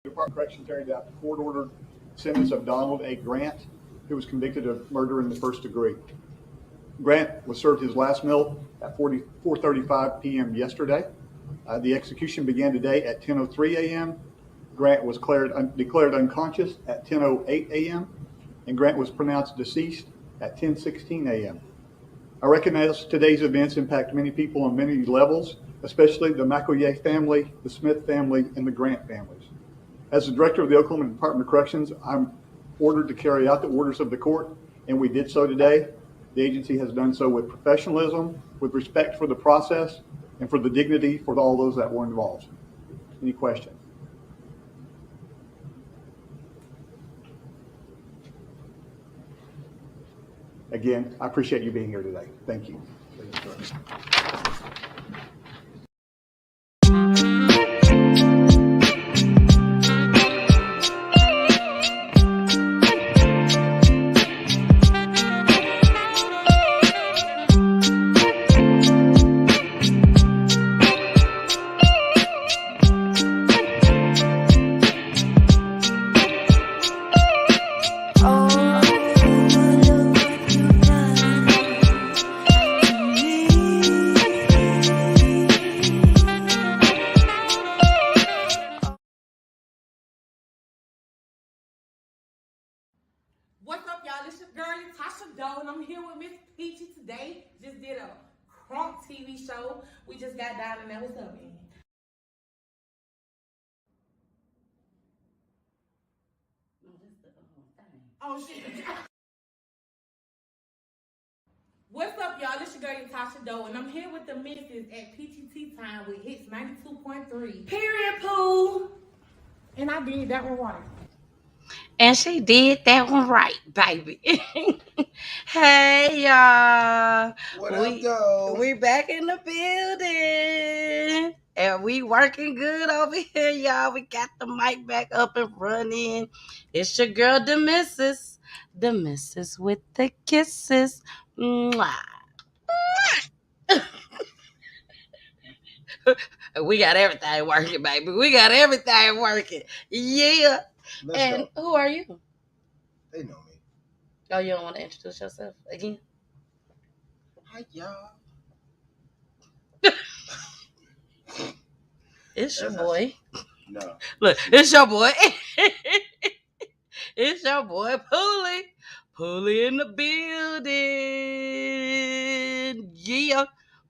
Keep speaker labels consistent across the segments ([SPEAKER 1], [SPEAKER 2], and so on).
[SPEAKER 1] Department of Corrections carried out the court-ordered sentence of Donald A. Grant, who was convicted of murder in the first degree. Grant was served his last meal at 4:35 p.m. yesterday. The execution began today at 10:03 a.m. Grant was declared unconscious at 10:08 a.m. and Grant was pronounced deceased at 10:16 a.m. I recognize today's events impact many people on many levels, especially the McElroy family, the Smith family, and the Grant families. As the director of the Oklahoma Department of Corrections, I'm ordered to carry out the orders of the court, and we did so today. The agency has done so with professionalism, with respect for the process, and for the dignity for all those that were involved. Any questions? Again, I appreciate you being here today. Thank you.
[SPEAKER 2] What's up, y'all? It's your girl, Tasha Doe, and I'm here with Miss Peachy today. Just did a crunk TV show. We just got down and that was up. Oh, shit. What's up, y'all? It's your girl, Tasha Doe, and I'm here with the missus at PTT Time with Hits 92.3. Period, Pooh. And I did that one right.
[SPEAKER 3] And she did that one right, baby. Hey, y'all.
[SPEAKER 4] What up, though?
[SPEAKER 3] We back in the building. And we working good over here, y'all. We got the mic back up and running. It's your girl, the missus. The missus with the kisses. Mwah. We got everything working, baby. We got everything working. Yeah.
[SPEAKER 4] Let's go.
[SPEAKER 3] Who are you?
[SPEAKER 4] They know me.
[SPEAKER 3] Oh, you don't want to introduce yourself again?
[SPEAKER 4] Hi, y'all.
[SPEAKER 3] It's your boy.
[SPEAKER 4] No.
[SPEAKER 3] Look, it's your boy. It's your boy, Pooly. Pooly in the building. Yeah.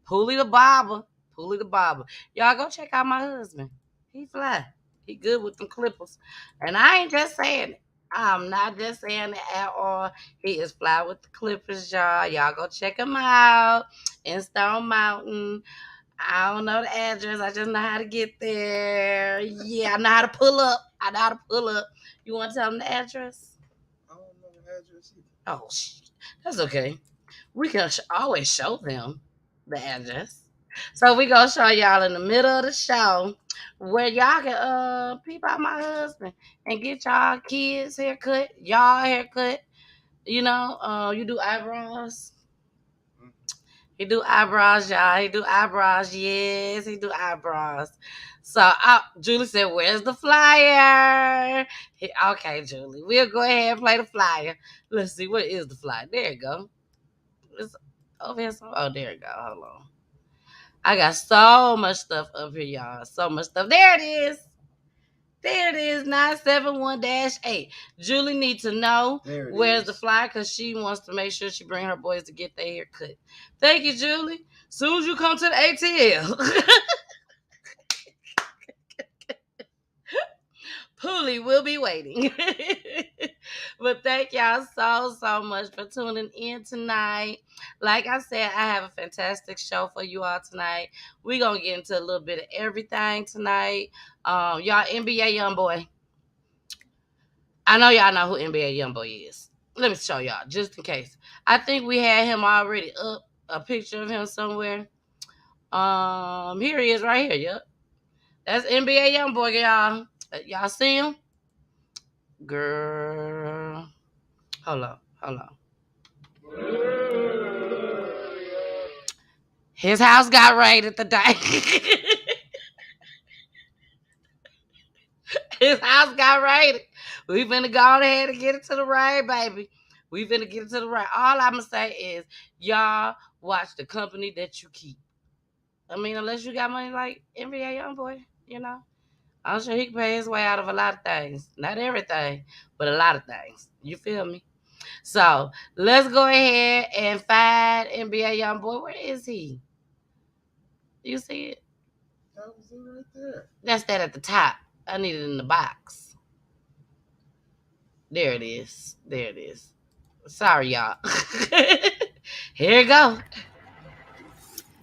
[SPEAKER 3] Pooly the barber. Pooly the barber. Y'all go check out my husband. He fly. He good with them clippers. And I ain't just saying it. I'm not just saying it at all. He is fly with the clippers, y'all. Y'all go check him out in Stone Mountain. I don't know the address. I just know how to get there. Yeah, I know how to pull up. You want to tell them the address?
[SPEAKER 4] I don't know the address either.
[SPEAKER 3] Oh, shit. That's okay. We can always show them the address. So we gonna show y'all in the middle of the show where y'all can peep out my husband and get y'all kids haircut, y'all haircut. You know, you do eyebrows. He do eyebrows, y'all. He do eyebrows. Yes, he do eyebrows. So Julie said, "Where's the flyer?" Okay, Julie, we'll go ahead and play the flyer. Let's see, what is the flyer? There you go. It's over here. Oh, there you go. Hold on. I got so much stuff up here, y'all. So much stuff. There it is. There it is, 971-8. Julie needs to know where's the flyer because she wants to make sure she bring her boys to get their hair cut. Thank you, Julie. Soon as you come to the ATL. Pooly will be waiting. But thank y'all so much for tuning in tonight. Like I said, I have a fantastic show for you all tonight. We're going to get into a little bit of everything tonight. Y'all, NBA YoungBoy. I know y'all know who NBA YoungBoy is. Let me show y'all, just in case. I think we had him already up, a picture of him somewhere. Here he is right here, yep. That's NBA YoungBoy, y'all. Y'all see him? Girl. Hold on. His house got raided today. His house got raided. We finna go ahead and get it to the raid, baby. We finna get it to the raid. All I'ma say is, y'all watch the company that you keep. I mean, unless you got money like NBA YoungBoy, you know. I'm sure he can pay his way out of a lot of things. Not everything, but a lot of things. You feel me? So let's go ahead and find NBA YoungBoy. Where is he? You see it?
[SPEAKER 4] That was it right there.
[SPEAKER 3] That's that at the top. I need it in the box. There it is. There it is. Sorry, y'all. Here you go.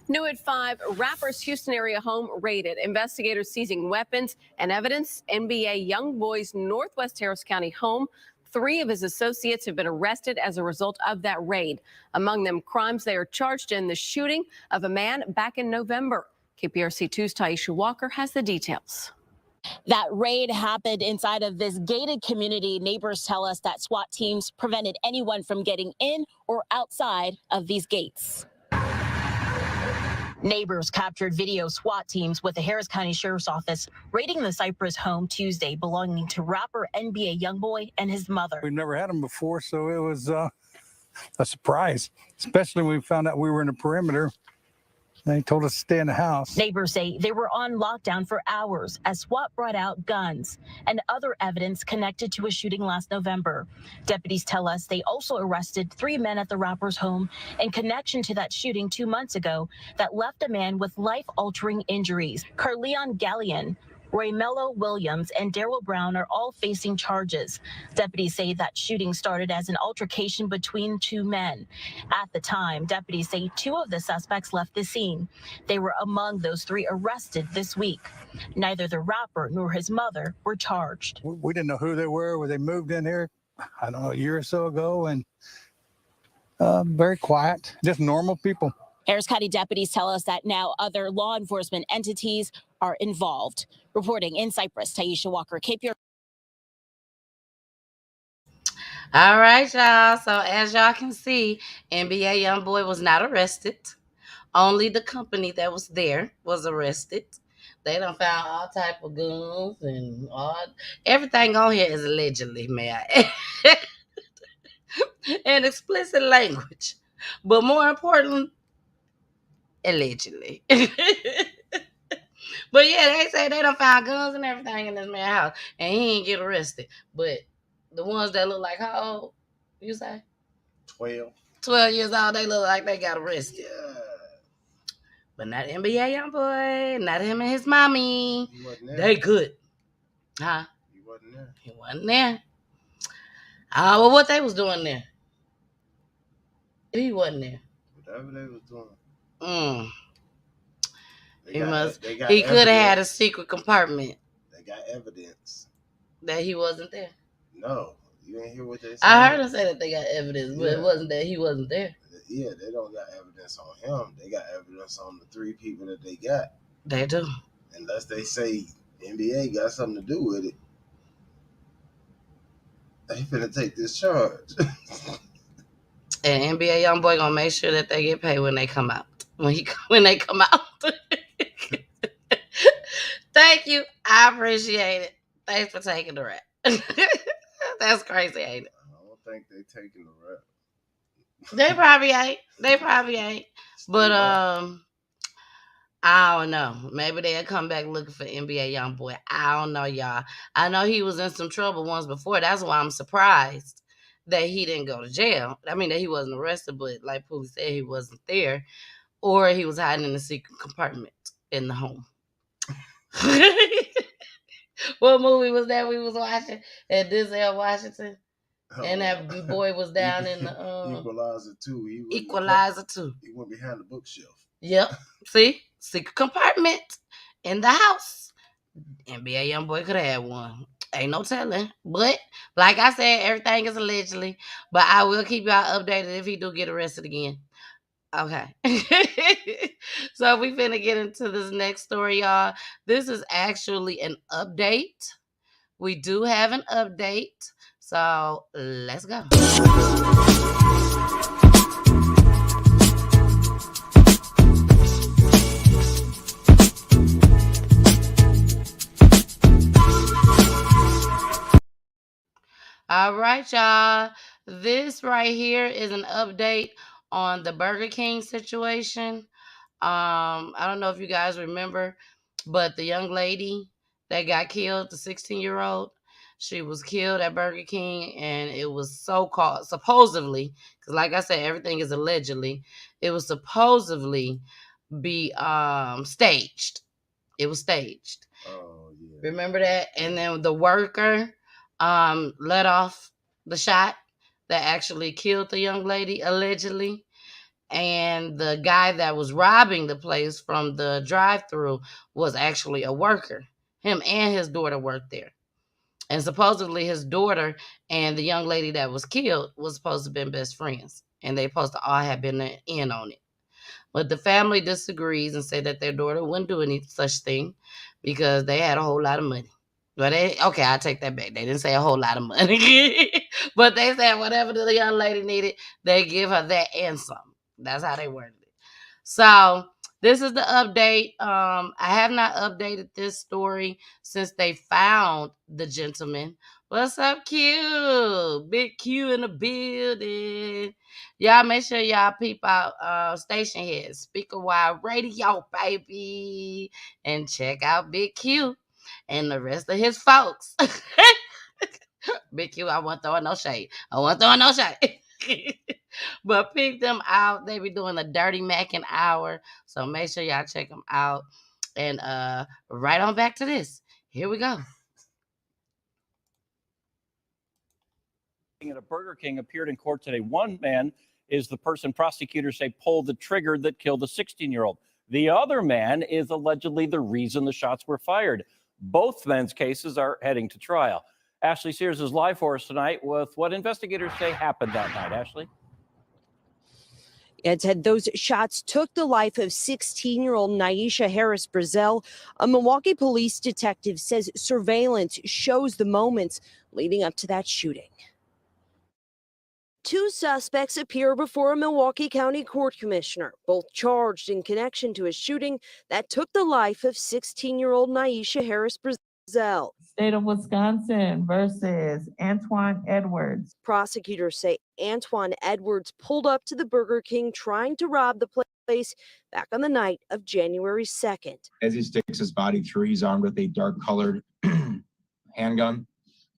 [SPEAKER 5] New at 5, rapper's Houston area home raided. Investigators seizing weapons and evidence. NBA YoungBoy's Northwest Harris County home. 3 of his associates have been arrested as a result of that raid. Among them, crimes they are charged in: the shooting of a man back in November. KPRC 2's Taisha Walker has the details.
[SPEAKER 6] That raid happened inside of this gated community. Neighbors tell us that SWAT teams prevented anyone from getting in or outside of these gates. Neighbors captured video SWAT teams with the Harris County Sheriff's Office raiding the Cypress home Tuesday belonging to rapper NBA YoungBoy and his mother.
[SPEAKER 7] We've never had them before, so it was a surprise, especially when we found out we were in the perimeter. They told us to stay in the house.
[SPEAKER 6] Neighbors say they were on lockdown for hours as SWAT brought out guns and other evidence connected to a shooting last November. Deputies tell us they also arrested 3 men at the rapper's home in connection to that shooting 2 months ago that left a man with life-altering injuries. Carleon Gallion, Raymello Williams, and Daryl Brown are all facing charges. Deputies say that shooting started as an altercation between 2 men. At the time, deputies say 2 of the suspects left the scene. They were among those 3 arrested this week. Neither the rapper nor his mother were charged.
[SPEAKER 7] We didn't know who they were. They moved in here, I don't know, a year or so ago, and very quiet, just normal people.
[SPEAKER 6] Harris County deputies tell us that now other law enforcement entities are involved. Reporting in Cypress, Taisha Walker, KPR.
[SPEAKER 3] All right, y'all. So as y'all can see, NBA YoungBoy was not arrested. Only the company that was there was arrested. They done found all type of guns and everything on here is allegedly, man. And explicit language. But more important, allegedly. But yeah, they say they done found guns and everything in this man's house, and he ain't get arrested. But the ones that look like, how old you say?
[SPEAKER 4] 12.
[SPEAKER 3] 12 years old, they look like they got arrested.
[SPEAKER 4] Yeah.
[SPEAKER 3] But not NBA YoungBoy, not him and his mommy.
[SPEAKER 4] He wasn't there.
[SPEAKER 3] They good. Huh?
[SPEAKER 4] He wasn't there.
[SPEAKER 3] He wasn't there. Well, what they was doing there? He wasn't there.
[SPEAKER 4] Whatever they was doing.
[SPEAKER 3] He could have had a secret compartment.
[SPEAKER 4] They got evidence
[SPEAKER 3] that he wasn't there.
[SPEAKER 4] No, you ain't hear what they said.
[SPEAKER 3] I heard them say that they got evidence, but it wasn't that he wasn't there.
[SPEAKER 4] Yeah, they don't got evidence on him. They got evidence on the 3 people that they got.
[SPEAKER 3] They do.
[SPEAKER 4] Unless they say NBA got something to do with it. They finna take this charge.
[SPEAKER 3] And NBA YoungBoy gonna make sure that they get paid when they come out. When they come out. Thank you. I appreciate it. Thanks for taking the rap. That's crazy, ain't it?
[SPEAKER 4] I don't think they taking the rap.
[SPEAKER 3] They probably ain't. But I don't know. Maybe they'll come back looking for NBA YoungBoy. I don't know, y'all. I know he was in some trouble once before. That's why I'm surprised that he didn't go to jail. I mean, that he wasn't arrested, but like police said, he wasn't there. Or he was hiding in a secret compartment in the home. What movie was that we was watching at Denzel Washington? And that boy was down in the
[SPEAKER 4] Equalizer 2.
[SPEAKER 3] Equalizer 2.
[SPEAKER 4] He went behind the bookshelf.
[SPEAKER 3] Yep. See? Secret compartment in the house. NBA YoungBoy could have had one. Ain't no telling. But like I said, everything is allegedly. But I will keep y'all updated if he do get arrested again. Okay. So we finna get into this next story, y'all. This is actually an update. We do have an update. So let's go. All right, y'all. This right here is an update on the Burger King situation. I don't know if you guys remember, but the young lady that got killed, the 16-year-old, she was killed at Burger King, and it was so-called, supposedly, because like I said, everything is allegedly, it was supposedly be staged. It was staged.
[SPEAKER 4] Oh yeah.
[SPEAKER 3] Remember that? And then the worker let off the shot that actually killed the young lady, allegedly. And the guy that was robbing the place from the drive-through was actually a worker. Him and his daughter worked there. And supposedly his daughter and the young lady that was killed was supposed to have been best friends. And they supposed to all have been in on it. But the family disagrees and say that their daughter wouldn't do any such thing because they had a whole lot of money. But I take that back. They didn't say a whole lot of money. But they said whatever the young lady needed, they give her that and some. That's how they worded it. So this is the update. I have not updated this story since they found the gentleman. What's up, Q? Big Q in the building. Y'all make sure y'all peep out Station Head, Speaker Wide Radio, baby. And check out Big Q and the rest of his folks. Big Q, I wasn't throwing no shade. But peep them out. They be doing the Dirty Mackin' Hour. So make sure y'all check them out. And right on back to this. Here we go.
[SPEAKER 8] At a Burger King appeared in court today. One man is the person prosecutors say pulled the trigger that killed a 16-year-old. The other man is allegedly the reason the shots were fired. Both men's cases are heading to trial. Ashley Sears is live for us tonight with what investigators say happened that night. Ashley?
[SPEAKER 9] It said those shots took the life of 16-year-old Naisha Harris Brazel. A Milwaukee police detective says surveillance shows the moments leading up to that shooting. Two suspects appear before a Milwaukee County Court Commissioner, both charged in connection to a shooting that took the life of 16-year-old Naisha Harris Brazel.
[SPEAKER 10] State of Wisconsin versus Antoine Edwards.
[SPEAKER 9] Prosecutors say Antoine Edwards pulled up to the Burger King trying to rob the place back on the night of January 2nd.
[SPEAKER 11] As he sticks his body through, he's armed with a dark-colored handgun,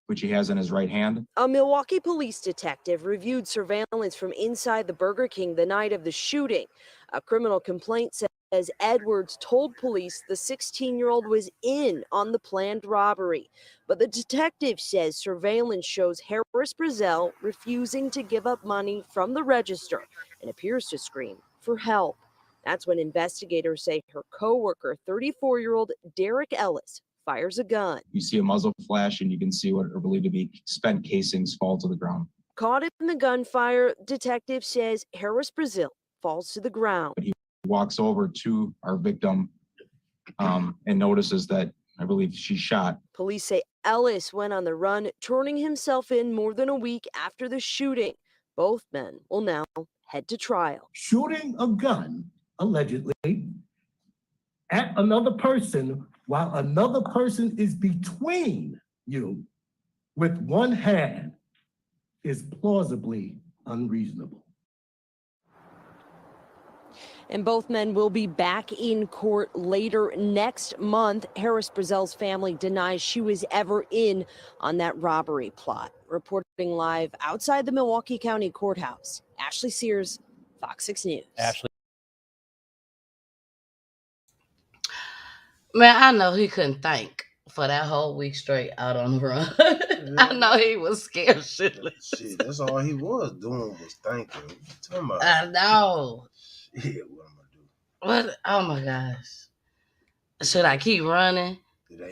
[SPEAKER 11] which he has in his right hand.
[SPEAKER 9] A Milwaukee police detective reviewed surveillance from inside the Burger King the night of the shooting. A criminal complaint says Edwards told police the 16-year-old was in on the planned robbery. But the detective says surveillance shows Harris Brazel refusing to give up money from the register and appears to scream for help. That's when investigators say her co-worker, 34-year-old Derek Ellis, fires a gun.
[SPEAKER 11] You see a muzzle flash, and you can see what are believed to be spent casings fall to the ground.
[SPEAKER 9] Caught in the gunfire, detective says Harris Brazel falls to the ground.
[SPEAKER 11] He walks over to our victim and notices that I believe she's shot.
[SPEAKER 9] Police say Ellis went on the run, turning himself in more than a week after the shooting. Both men will now head to trial.
[SPEAKER 12] Shooting a gun, allegedly, at another person while another person is between you with one hand is plausibly unreasonable.
[SPEAKER 9] And both men will be back in court later next month. Harris Brazel's family denies she was ever in on that robbery plot. Reporting live outside the Milwaukee County Courthouse, Ashley Sears, Fox 6 News.
[SPEAKER 8] Ashley.
[SPEAKER 3] Man, I know he couldn't think for that whole week straight out on the run. I know he was scared shitless.
[SPEAKER 4] Shit, that's all he was doing was thinking. What you talking about?
[SPEAKER 3] I know.
[SPEAKER 4] Shit, what am I doing?
[SPEAKER 3] What? Oh my gosh. Should I keep running?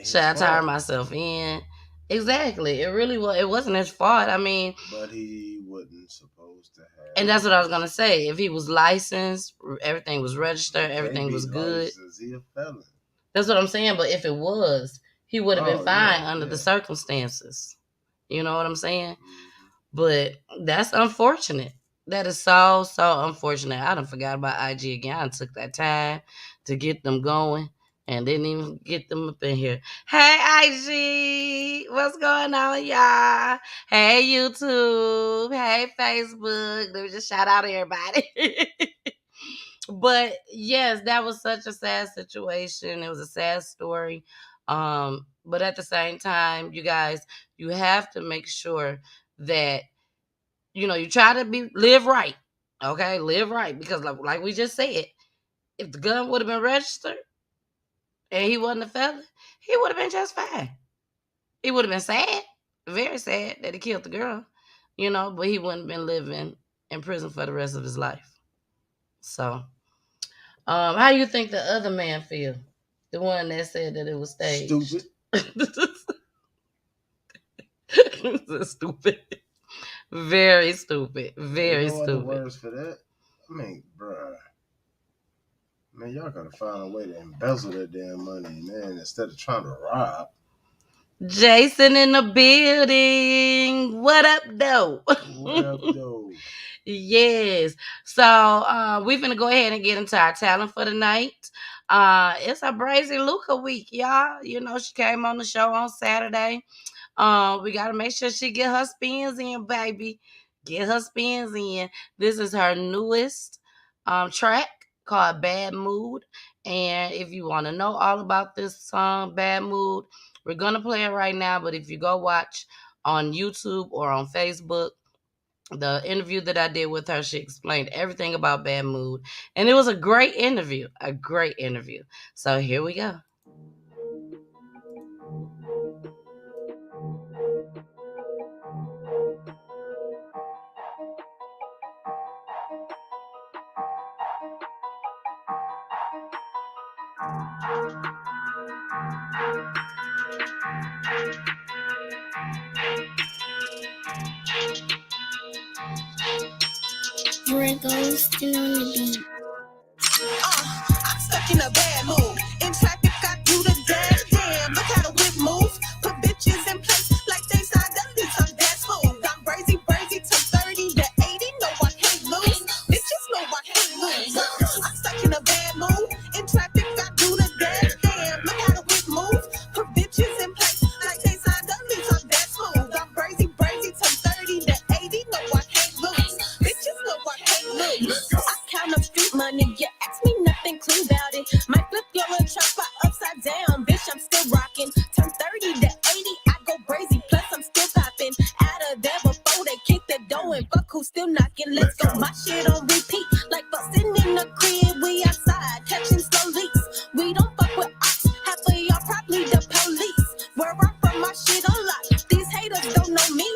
[SPEAKER 3] Should I tire myself in? Exactly. It really was. It wasn't his fault. I mean,
[SPEAKER 4] but he wasn't supposed to have.
[SPEAKER 3] And that's what I was gonna say. If he was licensed, everything was registered, everything was good.
[SPEAKER 4] He a felon.
[SPEAKER 3] That's what I'm saying. But if it was, he would have been fine under the circumstances. You know what I'm saying? But that's unfortunate. That is so, so unfortunate. I done forgot about IG again. I took that time to get them going. and didn't even get them up in here. Hey, IG, what's going on, y'all? Hey, YouTube. Hey, Facebook. Let me just shout out everybody. But yes, that was such a sad situation. It was a sad story. But at the same time, you guys, you have to make sure that you try to live right. Okay, live right, because like we just said, if the gun would have been registered and he wasn't a felon, he would have been just fine. He would have been sad, very sad that he killed the girl, but he wouldn't have been living in prison for the rest of his life. So, how do you think the other man feel? The one that said that it was staged.
[SPEAKER 4] Stupid.
[SPEAKER 3] Stupid. Very stupid. Very
[SPEAKER 4] no
[SPEAKER 3] stupid.
[SPEAKER 4] Other words for that? I mean, bruh. Man, y'all gotta find a way to embezzle that damn money, man, instead of trying to rob.
[SPEAKER 3] Jason in the building. What up, though?
[SPEAKER 4] What up, though?
[SPEAKER 3] Yes. So we're gonna go ahead and get into our talent for the night. It's a Brazy Luca week, y'all. She came on the show on Saturday. We gotta make sure she get her spins in, baby. Get her spins in. This is her newest track called Bad Mood. And if you want to know all about this song, Bad Mood, we're gonna play it right now. But if you go watch on YouTube or on Facebook, the interview that I did with her, she explained everything about Bad Mood. And it was a great interview. A great interview. So here we go.
[SPEAKER 13] We're ghosting on the beat. I'm stuck in a bad mood. In traffic, I do the damn. Look how the whip moves. Put bitches in place like they signed up. I'm that smooth. I'm brazy to 30 to 80. No, I can't lose. Bitches know I can't lose. I'm stuck in a bad mood. In traffic, I do the damn. Look how the whip moves. Put bitches in place like they signed up. I'm that smooth. I'm brazy to 30 to 80. No, I can't lose. Bitches know I can't lose. I count up street money. You ask me nothing clean about it. Might flip your little trap spot upside down. Bitch, I'm still rocking. Turn 30 to 80. I go brazy. Plus, I'm still popping. Out of there before they kick the door and fuck who's still knocking. Let's go. My shit on repeat. Like busting in the crib. We outside catching slow leaks. We don't fuck with ops. Half of y'all probably the police. Where I'm from, my shit on lock. These haters don't know me.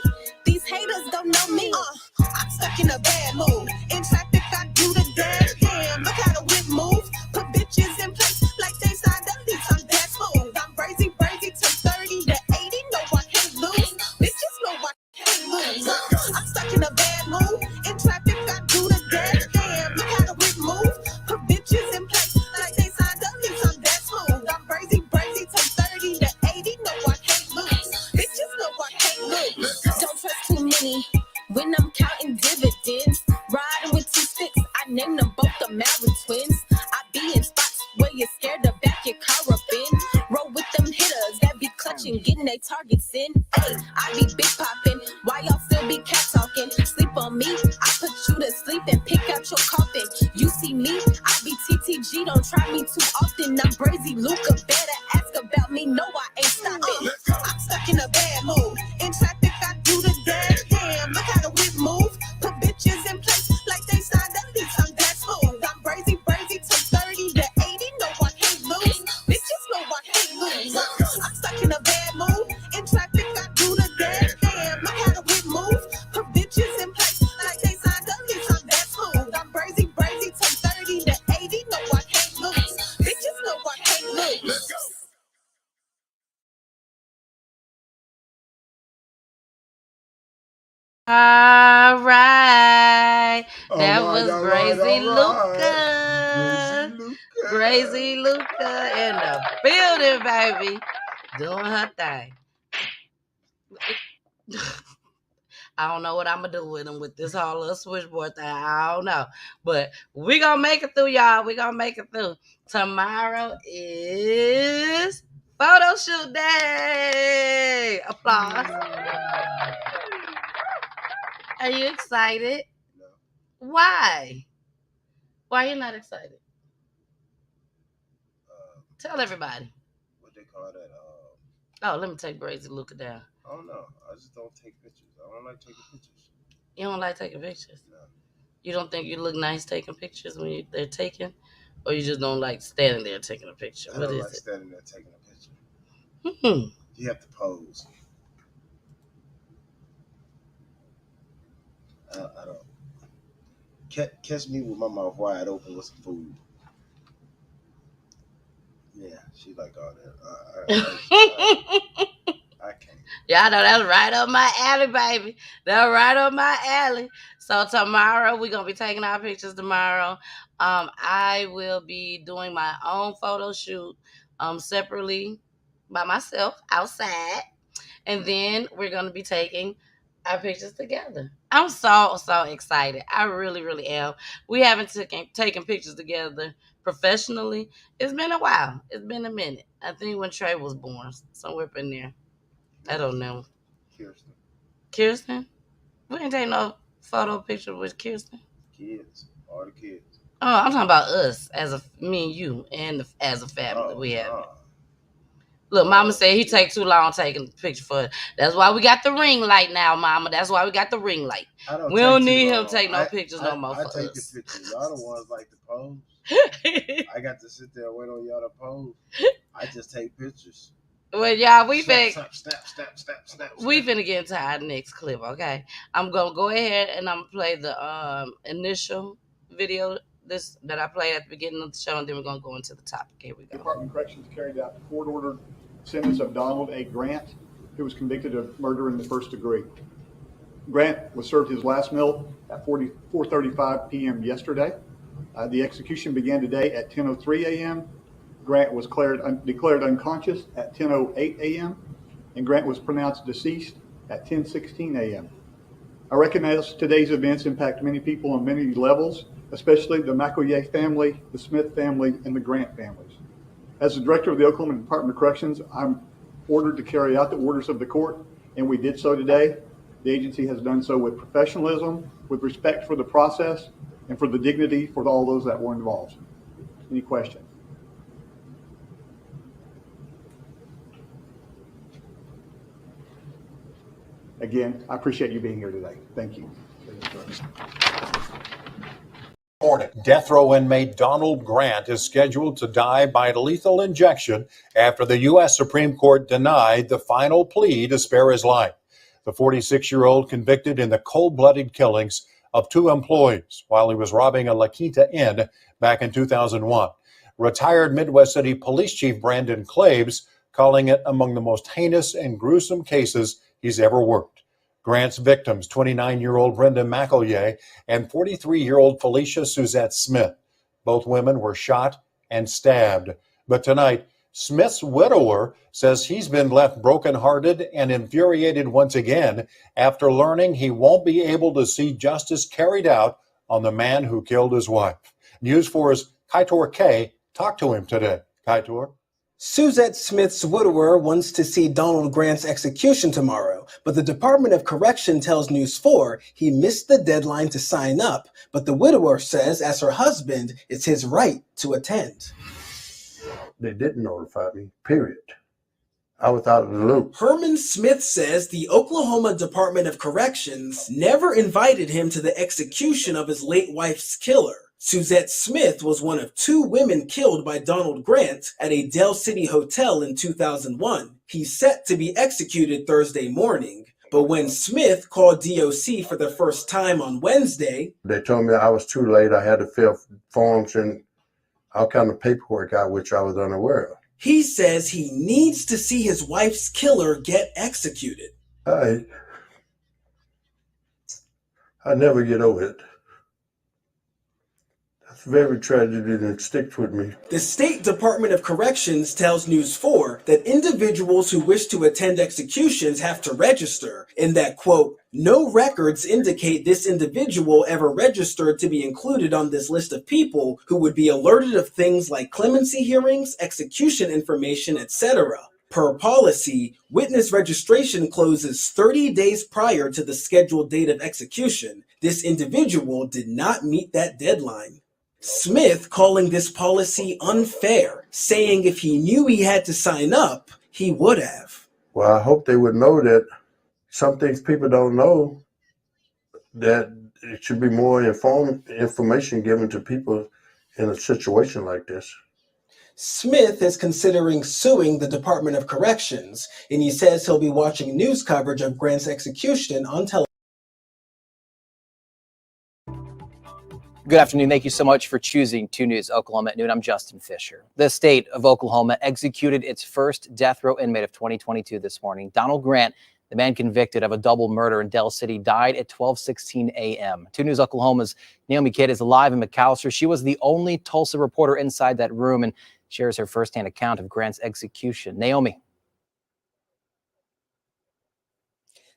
[SPEAKER 13] These haters don't know me. I'm stuck in a bad mood. In traffic, I do the damn. Look how the whip moves. Put bitches in place like they signed up. I'm that smooth. I'm brazy to 30 to 80. No, I can't lose. Bitches know I can't lose. I'm stuck in a bad mood. In traffic, I do the damn. Look how the whip moves. Put bitches in place like they signed up. I'm that smooth. I'm brazy to 30 to 80. No, I can't lose. Bitches know I can't lose. Don't trust too many when I'm counting dividends. Riding with 2 sticks, I name them both the Mary twins. I be in spots where you're scared to back your car up in. Roll with them hitters that be clutching, getting their targets in. Hey, I be big popping, why y'all still be cat talking? Sleep on me, I put you to sleep and pick out your coffin. You see me, I be TTG, don't try me too often. I'm Brazy Luca, better ask about me, no I ain't stopping. I'm stuck in a bad mood, in traffic I do the damn. Look how the whip moves, put bitches in place like they signed up. I'm that smooth, I'm brazy to 30 to 80. No, I can't lose. Bitches know I can't lose. I'm stuck in a bad mood. In traffic, I do the damn. Look how the whip moves. Put bitches in place like they signed up. I'm that smooth. I'm brazy to 30 to 80. No, I can't lose. Bitches know I can't lose.
[SPEAKER 3] All right.
[SPEAKER 4] All
[SPEAKER 3] That
[SPEAKER 4] right,
[SPEAKER 3] was
[SPEAKER 4] all right,
[SPEAKER 3] Brazy
[SPEAKER 4] all right.
[SPEAKER 3] Luca. Brazy Luca in the building, baby. Doing her thing. I don't know what I'm going to do with them with this whole little switchboard thing. I don't know. But we going to make it through, y'all. We going to make it through. Tomorrow is photo shoot day. Applause. Are you excited?
[SPEAKER 4] No.
[SPEAKER 3] Why? Why are you not excited? Tell everybody.
[SPEAKER 4] What they call that?
[SPEAKER 3] Oh, let me take Brazy Luca down.
[SPEAKER 4] I don't know. I just don't take pictures. I don't like taking pictures.
[SPEAKER 3] You don't like taking pictures?
[SPEAKER 4] No.
[SPEAKER 3] You don't think you look nice taking pictures when they're taken? Or you just don't like standing there taking a picture?
[SPEAKER 4] I
[SPEAKER 3] What
[SPEAKER 4] don't
[SPEAKER 3] is
[SPEAKER 4] like
[SPEAKER 3] it?
[SPEAKER 4] standing there taking a picture. You have to pose. I don't. Catch me with my mouth wide open with some food. Yeah, she like all that. I can't.
[SPEAKER 3] Yeah, I know that's right up my alley, baby. That's right up my alley. So tomorrow we're gonna be taking our pictures tomorrow. I will be doing my own photo shoot separately by myself outside. And then we're gonna be taking our pictures together. I'm so excited. I really, really am. We haven't taken pictures together professionally. It's been a while. It's been a minute. I think when Trey was born, somewhere up in there. I don't know. Kirsten? We didn't take no photo picture with Kirsten.
[SPEAKER 4] Kids, all the kids.
[SPEAKER 3] Oh, I'm talking about us as me and you, and as a family. We have. Look, Mama said he take too long taking the picture for us. That's why we got the ring light now, Mama. That's why we got the ring light. We don't need him to take no pictures no more for us.
[SPEAKER 4] I take the pictures. Y'all the ones like to pose. I got to sit there and wait on y'all to pose. I just take pictures.
[SPEAKER 3] Well, y'all, we
[SPEAKER 4] snap.
[SPEAKER 3] We finna get into our next clip, okay? I'm gonna go ahead and I'm gonna play the initial video that I played at the beginning of the show, and then we're gonna go into the topic. Here we go.
[SPEAKER 1] Department of Corrections carried out the court-ordered sentence of Donald A. Grant, who was convicted of murder in the first degree. Grant was served his last meal at 4:35 p.m. yesterday. The execution began today at 10:03 a.m. Grant was declared unconscious at 10:08 a.m. and Grant was pronounced deceased at 10:16 a.m. I recognize today's events impact many people on many levels, especially the McElroy family, the Smith family, and the Grant families. As the director of the Oklahoma Department of Corrections, I'm ordered to carry out the orders of the court, and we did so today. The agency has done so with professionalism, with respect for the process, and for the dignity for all those that were involved. Any questions? Again, I appreciate you being here today. Thank you.
[SPEAKER 14] Morning. Death row inmate Donald Grant is scheduled to die by lethal injection after the U.S. Supreme Court denied the final plea to spare his life. The 46-year-old convicted in the cold-blooded killings of two employees while he was robbing a La Quinta Inn back in 2001. Retired Midwest City Police Chief Brandon Claves calling it among the most heinous and gruesome cases he's ever worked. Grant's victims, 29-year-old Brenda McElroy and 43-year-old Felicia Suzette Smith. Both women were shot and stabbed. But tonight, Smith's widower says he's been left brokenhearted and infuriated once again after learning he won't be able to see justice carried out on the man who killed his wife. News 4's Kaitor K talked to him today. Kaitor?
[SPEAKER 15] Suzette Smith's widower wants to see Donald Grant's execution tomorrow, but the Department of Correction tells News 4 he missed the deadline to sign up, but the widower says as her husband, it's his right to attend.
[SPEAKER 16] They didn't notify me, period. I was out of the loop.
[SPEAKER 15] Herman Smith says the Oklahoma Department of Corrections never invited him to the execution of his late wife's killer. Suzette Smith was one of two women killed by Donald Grant at a Del City hotel in 2001. He's set to be executed Thursday morning. But when Smith called DOC for the first time on Wednesday,
[SPEAKER 16] they told me I was too late. I had to fill forms and all kind of paperwork out, which I was unaware of.
[SPEAKER 15] He says he needs to see his wife's killer get executed.
[SPEAKER 16] I never get over it. It's very tragic and it sticks with me.
[SPEAKER 15] The State Department of Corrections tells News 4 that individuals who wish to attend executions have to register, and that, quote, no records indicate this individual ever registered to be included on this list of people who would be alerted of things like clemency hearings, execution information, etc. Per policy, witness registration closes 30 days prior to the scheduled date of execution. This individual did not meet that deadline. Smith calling this policy unfair, saying if he knew he had to sign up, he would have.
[SPEAKER 16] Well, I hope they would know that some things people don't know, that it should be more information given to people in a situation like this.
[SPEAKER 15] Smith is considering suing the Department of Corrections, and he says he'll be watching news coverage of Grant's execution on television.
[SPEAKER 17] Good afternoon. Thank you so much for choosing 2 News Oklahoma at noon. I'm Justin Fisher. The state of Oklahoma executed its first death row inmate of 2022 this morning. Donald Grant, the man convicted of a double murder in Del City, died at 12:16 a.m. 2 News Oklahoma's Naomi Kidd is live in McAllister. She was the only Tulsa reporter inside that room and shares her firsthand account of Grant's execution. Naomi.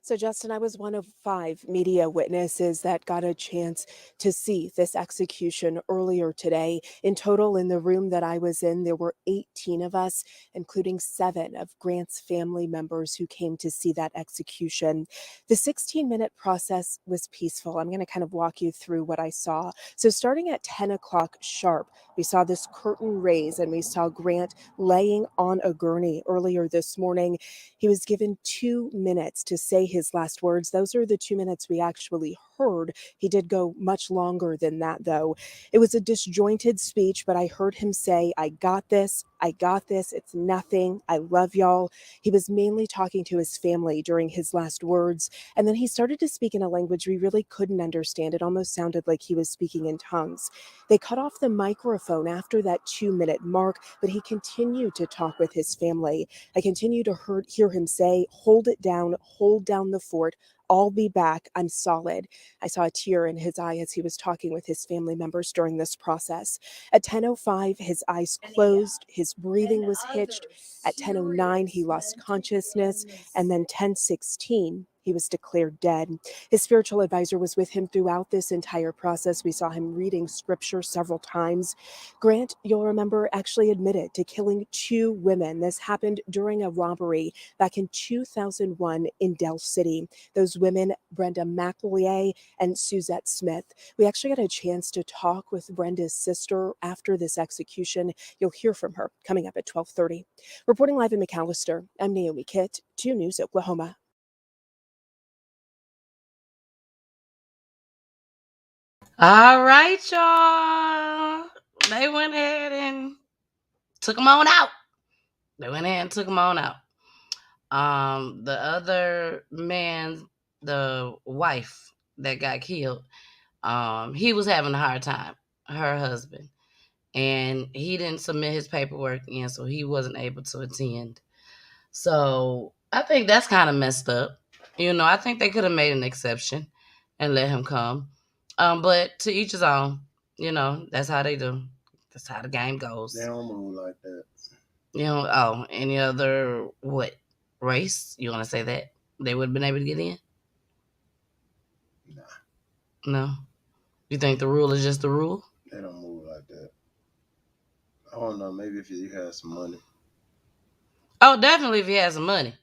[SPEAKER 18] So, Justin, I was one of 5 media witnesses that got a chance to see this execution earlier today. In total, in the room that I was in, there were 18 of us, including 7 of Grant's family members who came to see that execution. The 16-minute process was peaceful. I'm going to kind of walk you through what I saw. So, starting at 10 o'clock sharp, we saw this curtain raise and we saw Grant laying on a gurney earlier this morning. He was given 2 minutes to say his last words. Those are the 2 minutes we actually heard. He did go much longer than that, though. It was a disjointed speech, but I heard him say, I got this. I got this. It's nothing. I love y'all. He was mainly talking to his family during his last words. And then he started to speak in a language we really couldn't understand. It almost sounded like he was speaking in tongues. They cut off the microphone after that 2-minute mark, but he continued to talk with his family. I continue to hear him say, hold it down, hold down the fort. I'll be back. I'm solid. I saw a tear in his eye as he was talking with his family members during this process. At 10:05, his eyes closed, his breathing was hitched. At 10:09, he lost consciousness. And then 10:16, he was declared dead. His spiritual advisor was with him throughout this entire process. We saw him reading scripture several times. Grant, you'll remember, actually admitted to killing 2 women. This happened during a robbery back in 2001 in Del City. Those women, Brenda McEllier and Suzette Smith. We actually got a chance to talk with Brenda's sister after this execution. You'll hear from her coming up at 12:30. Reporting live in McAllister, I'm Naomi Kitt, 2 News Oklahoma.
[SPEAKER 3] All right, y'all. They went ahead and took them on out. The other man, the wife that got killed, he was having a hard time, her husband. And he didn't submit his paperwork in, so he wasn't able to attend. So I think that's kind of messed up. I think they could have made an exception and let him come. But to each his own. That's how they do. That's how the game goes.
[SPEAKER 4] They don't move like that.
[SPEAKER 3] Any other, race? You want to say that? They would have been able to get in?
[SPEAKER 4] Nah.
[SPEAKER 3] No? You think the rule is just the rule?
[SPEAKER 4] They don't move like that. I don't know. Maybe if you had some money.
[SPEAKER 3] Oh, definitely if he has some money.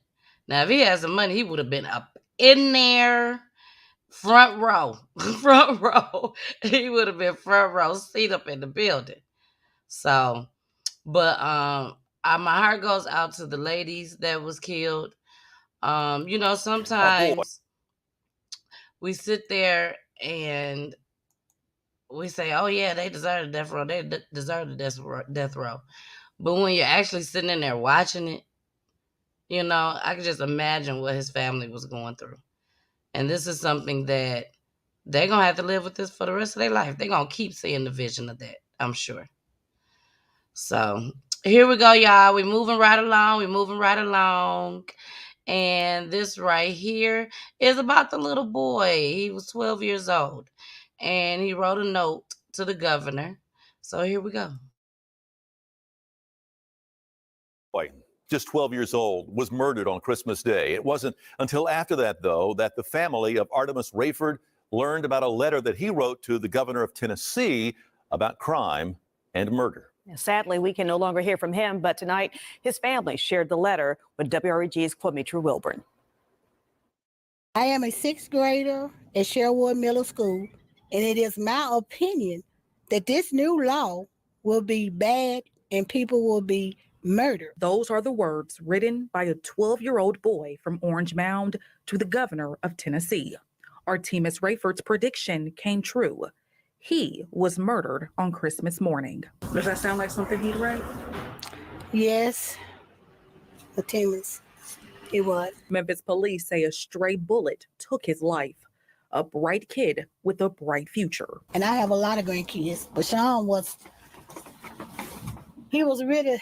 [SPEAKER 3] Now, if he has some money, he would have been up in there, front row. He would have been front row, seat up in the building. So, but my heart goes out to the ladies that was killed. Sometimes we sit there and we say, oh, yeah, they deserve the death row. They deserve the death row. But when you're actually sitting in there watching it, I can just imagine what his family was going through. And this is something that they're going to have to live with this for the rest of their life. They're going to keep seeing the vision of that, I'm sure. So here we go, y'all. We're moving right along. And this right here is about the little boy. He was 12 years old. And he wrote a note to the governor So here we go.
[SPEAKER 19] Boy, just 12 years old, was murdered on Christmas Day. It wasn't until after that, though, that the family of Artemus Rayford learned about a letter that he wrote to the governor of Tennessee about crime and murder.
[SPEAKER 20] Sadly, we can no longer hear from him, but tonight his family shared the letter with WREG's Quamitra Wilburn.
[SPEAKER 21] I am a sixth grader at Sherwood Middle School, and it is my opinion that this new law will be bad and people will be murdered.
[SPEAKER 22] Those are the words written by a 12-year-old boy from Orange Mound to the governor of Tennessee. Artemus Rayford's prediction came true. He was murdered on Christmas morning. Does that sound like something he'd write?
[SPEAKER 21] Yes, Artemus, it was.
[SPEAKER 22] Memphis police say a stray bullet took his life. A bright kid with a bright future.
[SPEAKER 21] And I have a lot of grandkids, but Sean was really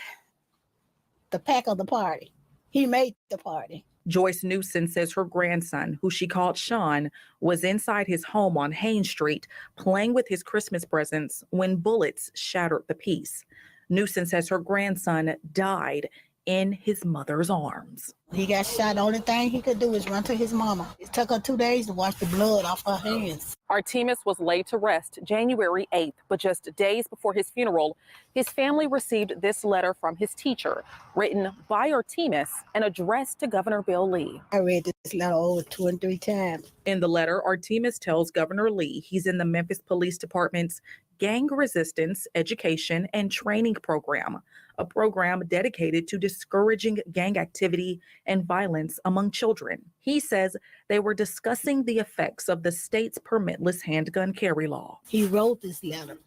[SPEAKER 21] the pack of the party. He made the party.
[SPEAKER 22] Joyce Newsom says her grandson, who she called Sean, was inside his home on Haines Street playing with his Christmas presents when bullets shattered the peace. Newsom says her grandson died in his mother's arms.
[SPEAKER 21] He got shot. The only thing he could do is run to his mama. It took her 2 days to wash the blood off her hands.
[SPEAKER 22] Artemus was laid to rest January 8th, but just days before his funeral, his family received this letter from his teacher, written by Artemus and addressed to Governor Bill Lee.
[SPEAKER 21] I read this letter over 2 and 3 times.
[SPEAKER 22] In the letter, Artemus tells Governor Lee he's in the Memphis Police Department's Gang Resistance Education and Training Program, a program dedicated to discouraging gang activity and violence among children. He says they were discussing the effects of the state's permitless handgun carry law.
[SPEAKER 21] He wrote this letter,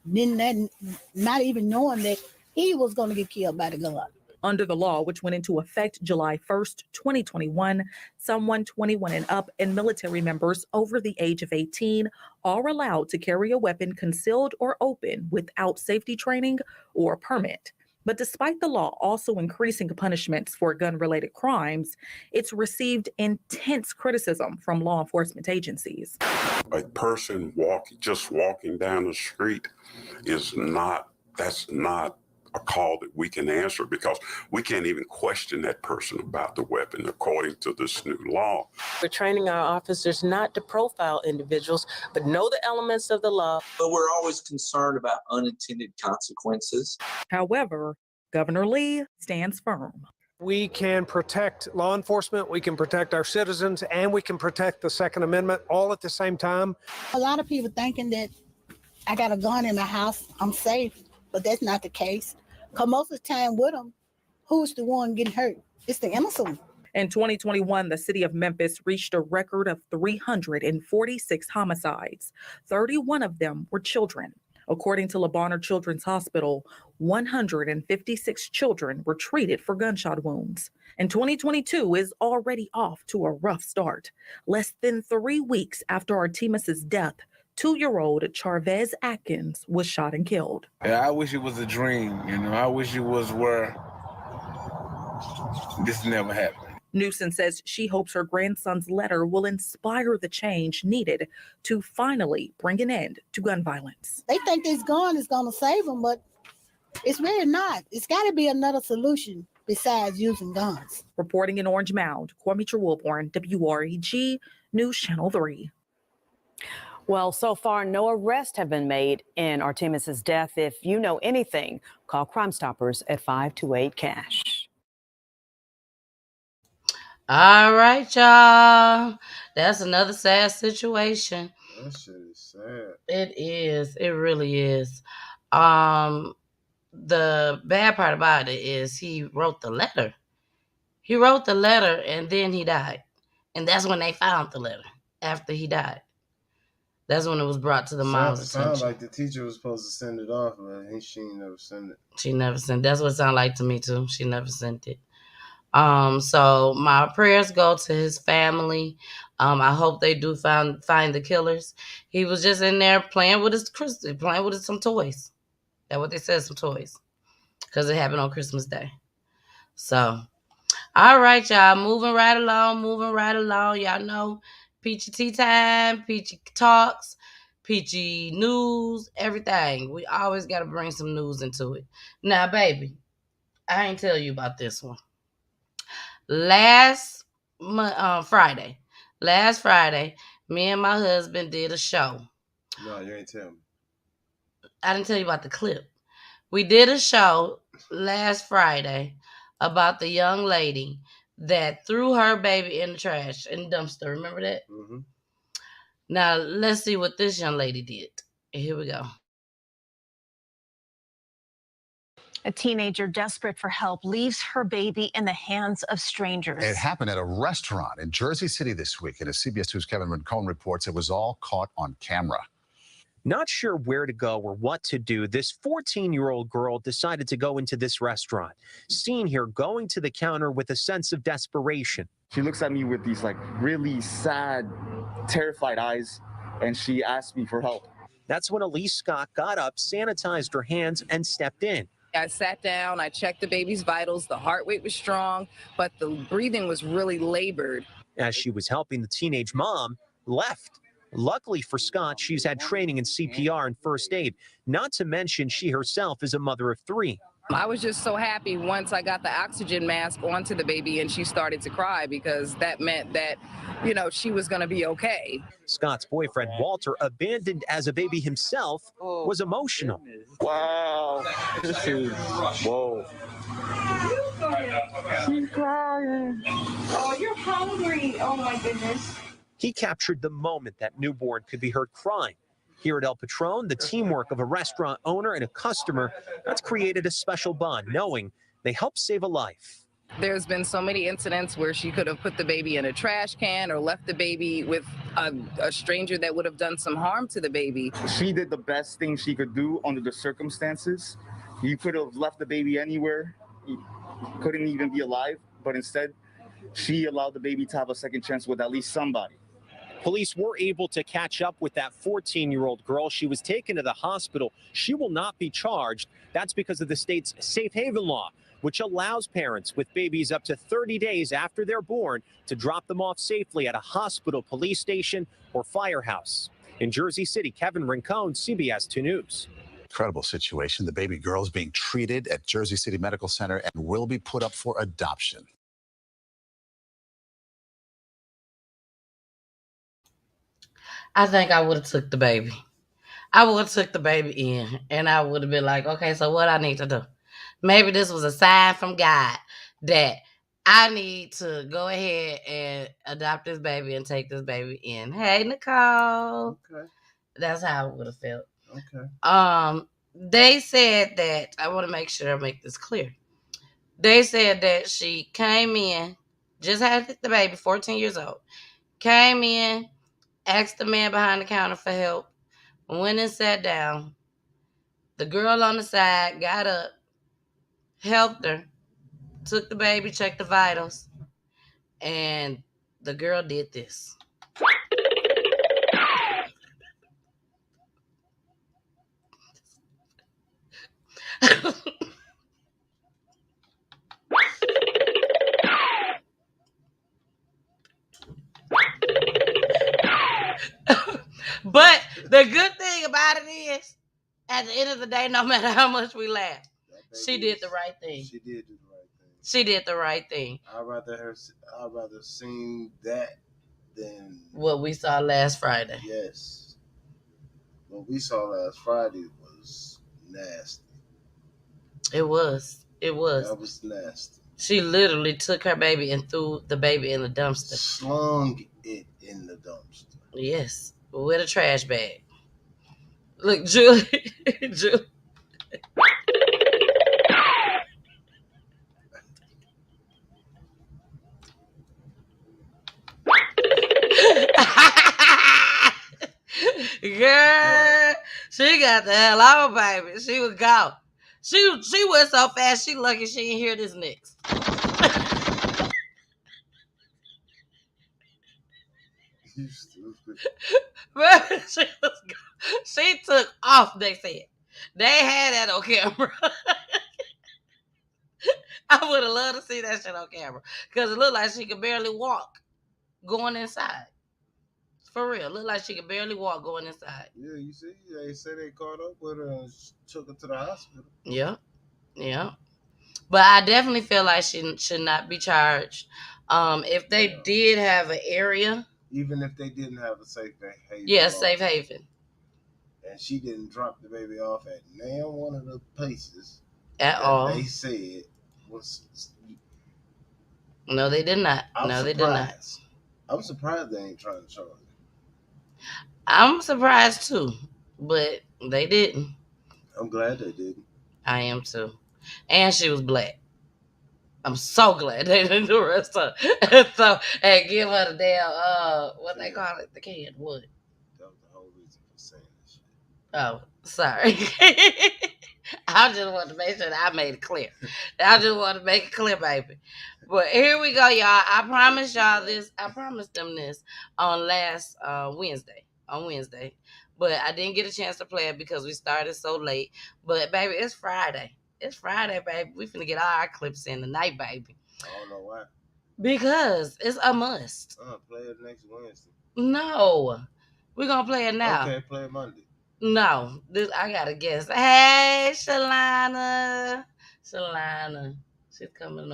[SPEAKER 21] not even knowing that he was going to get killed by the gun.
[SPEAKER 22] Under the law, which went into effect July 1st, 2021, someone 21 and up and military members over the age of 18 are allowed to carry a weapon concealed or open without safety training or a permit. But despite the law also increasing punishments for gun-related crimes, it's received intense criticism from law enforcement agencies.
[SPEAKER 23] A person just walking down the street that's not a call that we can answer, because we can't even question that person about the weapon according to this new law.
[SPEAKER 24] We're training our officers not to profile individuals, but know the elements of the law.
[SPEAKER 25] But we're always concerned about unintended consequences.
[SPEAKER 22] However, Governor Lee stands firm.
[SPEAKER 26] We can protect law enforcement, we can protect our citizens, and we can protect the Second Amendment all at the same time.
[SPEAKER 21] A lot of people thinking that I got a gun in my house, I'm safe, but that's not the case. Because most of the time with them, who's the one getting hurt? It's the innocent.
[SPEAKER 22] In 2021, the city of Memphis reached a record of 346 homicides. 31 of them were children. According to Le Bonheur Children's Hospital, 156 children were treated for gunshot wounds. And 2022 is already off to a rough start. Less than 3 weeks after Artemus's death, 2-year-old Charvez Atkins was shot and killed.
[SPEAKER 27] Yeah, I wish it was a dream, I wish it was where this never happened.
[SPEAKER 22] Newsom says she hopes her grandson's letter will inspire the change needed to finally bring an end to gun violence.
[SPEAKER 21] They think this gun is going to save them, but it's really not. It's got to be another solution besides using guns.
[SPEAKER 22] Reporting in Orange Mound, Quamitra Wilborn, WREG News Channel 3.
[SPEAKER 20] Well, so far, no arrests have been made in Artemis's death. If you know anything, call Crime Stoppers at 528-CASH.
[SPEAKER 3] All right, y'all. That's another sad situation.
[SPEAKER 4] That shit is sad.
[SPEAKER 3] It is. It really is. The bad part about it is he wrote the letter. He wrote the letter and then he died. And that's when they found the letter, after he died. That's when it was brought to the mom's attention.
[SPEAKER 4] Sounds like the teacher was supposed to send it off, but she never sent it.
[SPEAKER 3] She never sent. That's what it sounded like to me too. She never sent it. So my prayers go to his family. I hope they do find the killers. He was just in there playing with some toys. That's what they said, some toys, because it happened on Christmas Day. So, all right, y'all, moving right along. Y'all know Peachy tea time, Peachy talks, Peachy news, everything. We always got to bring some news into it. Now, baby, I ain't tell you about this one. Last Friday, me and my husband did a show.
[SPEAKER 4] No, you ain't tell me.
[SPEAKER 3] I didn't tell you about the clip. We did a show last Friday about the young lady that threw her baby in the trash, in the dumpster. Remember that?
[SPEAKER 4] Mm-hmm.
[SPEAKER 3] Now, let's see what this young lady did. Here we go.
[SPEAKER 2] A teenager desperate for help leaves her baby in the hands of strangers.
[SPEAKER 5] It happened at a restaurant in Jersey City this week, and as CBS 2's Kevin Rincon reports, it was all caught on camera.
[SPEAKER 6] Not sure where to go or what to do, this 14-year-old girl decided to go into this restaurant. Seen here going to the counter with a sense of desperation.
[SPEAKER 7] She looks at me with these like really sad, terrified eyes, and she asked me for help.
[SPEAKER 6] That's when Elise Scott got up, sanitized her hands, and stepped in.
[SPEAKER 10] I sat down, I checked the baby's vitals, the heart rate was strong, but the breathing was really labored.
[SPEAKER 6] As she was helping the teenage mom, left. Luckily for Scott, she's had training in CPR and first aid, not to mention she herself is a mother of 3.
[SPEAKER 10] I was just so happy once I got the oxygen mask onto the baby and she started to cry because that meant that, you know, she was going to be okay.
[SPEAKER 6] Scott's boyfriend, Walter, abandoned as a baby himself, was emotional.
[SPEAKER 7] Wow. This is, whoa.
[SPEAKER 2] She's crying. Oh, you're hungry. Oh, my goodness.
[SPEAKER 6] He captured the moment that newborn could be heard crying. Here at El Patron, the teamwork of a restaurant owner and a customer that's created a special bond, knowing they help save a life.
[SPEAKER 10] There's been so many incidents where she could have put the baby in a trash can or left the baby with a stranger that would have done some harm to the baby.
[SPEAKER 7] She did the best thing she could do under the circumstances. You could have left the baby anywhere. He couldn't even be alive, but instead, she allowed the baby to have a second chance with at least somebody.
[SPEAKER 6] Police were able to catch up with that 14-year-old girl. She was taken to the hospital. She will not be charged. That's because of the state's safe haven law, which allows parents with babies up to 30 days after they're born to drop them off safely at a hospital, police station, or firehouse. In Jersey City, Kevin Rincon, CBS 2 News.
[SPEAKER 5] Incredible situation. The baby girl is being treated at Jersey City Medical Center and will be put up for adoption.
[SPEAKER 3] I think I would have took the baby. I would have took the baby in, and I would have been like, okay, so what I need to do? Maybe this was a sign from God that I need to go ahead and adopt this baby and take this baby in. Hey, Nicole.
[SPEAKER 4] Okay.
[SPEAKER 3] That's how I would have felt.
[SPEAKER 4] Okay.
[SPEAKER 3] They said that, I want to make sure I make this clear. They said that she came in, just had the baby, 14 years old, came in, asked the man behind the counter for help, went and sat down. The girl on the side got up, helped her, took the baby, checked the vitals, and the girl did this. But the good thing about it is, at the end of the day, no matter how much we laugh, she did the right thing.
[SPEAKER 4] She did do the right thing.
[SPEAKER 3] She did the right thing.
[SPEAKER 4] I'd rather seen that than
[SPEAKER 3] what we saw last Friday.
[SPEAKER 4] Yes. What we saw last Friday was nasty.
[SPEAKER 3] It was.
[SPEAKER 4] That was nasty.
[SPEAKER 3] She literally took her baby and threw the baby in the dumpster.
[SPEAKER 4] Slung it in the dumpster.
[SPEAKER 3] Yes, with a trash bag. Look, Julie. Julie. Girl, she got the hell out, baby. She was gone. She went so fast, she lucky she didn't hear this next.
[SPEAKER 4] You stupid.
[SPEAKER 3] She took off, they said. They had that on camera. I would have loved to see that shit on camera. Because it looked like she could barely walk going inside. For real. Look like she could barely walk going inside.
[SPEAKER 4] Yeah, you see, they say they caught up with her and took her to the hospital.
[SPEAKER 3] Yeah. Yeah. But I definitely feel like she should not be charged. If they did have an area.
[SPEAKER 4] Even if they didn't have a safe haven.
[SPEAKER 3] Yeah, safe haven.
[SPEAKER 4] And she didn't drop the baby off at now one of the places
[SPEAKER 3] at all.
[SPEAKER 4] They said was.
[SPEAKER 3] No, they did not. They did not.
[SPEAKER 4] I'm surprised they ain't trying to charge her.
[SPEAKER 3] I'm surprised too, but they didn't.
[SPEAKER 4] I'm glad they didn't.
[SPEAKER 3] I am too. And she was black. I'm so glad they didn't arrest her. and give her the damn what they call it, the kid wood.
[SPEAKER 4] That was the whole reason for saying this shit.
[SPEAKER 3] Oh, sorry. I just want to make sure that I made it clear. I just want to make it clear, baby. But here we go, y'all. I promised y'all this. I promised them this on last Wednesday. On Wednesday. But I didn't get a chance to play it because we started so late. But, baby, it's Friday. It's Friday, baby. We finna get all our clips in tonight, baby.
[SPEAKER 4] I don't know why.
[SPEAKER 3] Because it's a must.
[SPEAKER 4] Play it next Wednesday.
[SPEAKER 3] No. We're going to play it now.
[SPEAKER 4] Okay, play it Monday.
[SPEAKER 3] No, I gotta guess. Hey, Shalana. She's coming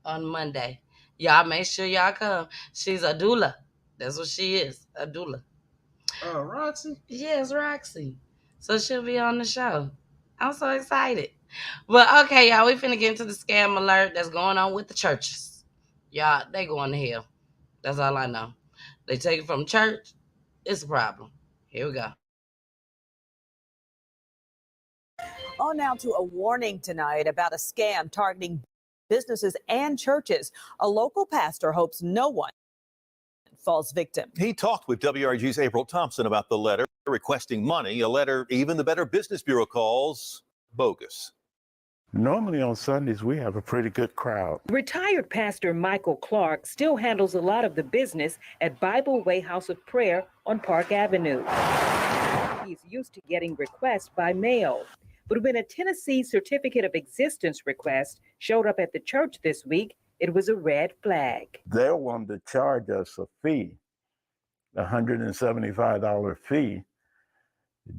[SPEAKER 3] on Monday. Y'all make sure y'all come. She's a doula. That's what she is, a doula.
[SPEAKER 4] Roxy?
[SPEAKER 3] Yes, Roxy. So she'll be on the show. I'm so excited. But okay, y'all, we finna get into the scam alert that's going on with the churches. Y'all, they going to hell. That's all I know. They take it from church. It's a problem. Here we go.
[SPEAKER 20] On now to a warning tonight about a scam targeting businesses and churches. A local pastor hopes no one falls victim.
[SPEAKER 19] He talked with WRG's April Thompson about the letter requesting money, a letter even the Better Business Bureau calls bogus.
[SPEAKER 1] Normally on Sundays, we have a pretty good crowd.
[SPEAKER 8] Retired Pastor Michael Clark still handles a lot of the business at Bible Way House of Prayer on Park Avenue. He's used to getting requests by mail. But when a Tennessee Certificate of Existence request showed up at the church this week, it was a red flag.
[SPEAKER 1] They wanted to charge us a fee, a $175 fee,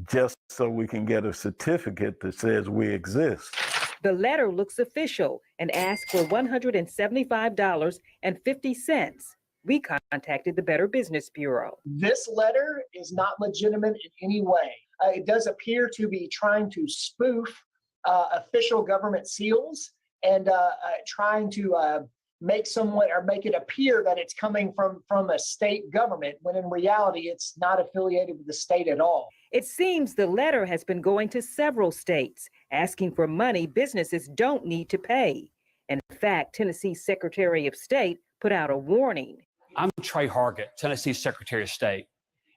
[SPEAKER 1] just so we can get a certificate that says we exist.
[SPEAKER 8] The letter looks official and asks for $175.50. We contacted the Better Business Bureau.
[SPEAKER 9] This letter is not legitimate in any way. It does appear to be trying to spoof official government seals and trying to make it appear that it's coming from a state government, when in reality it's not affiliated with the state at all.
[SPEAKER 8] It seems the letter has been going to several states, asking for money businesses don't need to pay. In fact, Tennessee's Secretary of State put out a warning.
[SPEAKER 11] I'm Trey Hargett, Tennessee Secretary of State,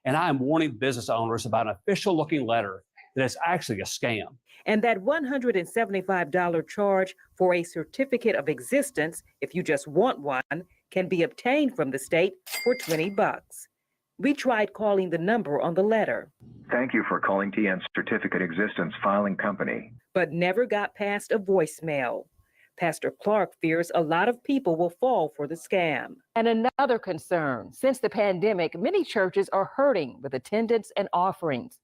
[SPEAKER 11] and I am warning business owners about an official-looking letter that is actually a scam.
[SPEAKER 8] And that $175 charge for a certificate of existence, if you just want one, can be obtained from the state for $20. We tried calling the number on the letter.
[SPEAKER 12] Thank you for calling TN Certificate Existence Filing Company.
[SPEAKER 8] But never got past a voicemail. Pastor Clark fears a lot of people will fall for the scam. And another concern, since the pandemic, many churches are hurting with attendance and offerings.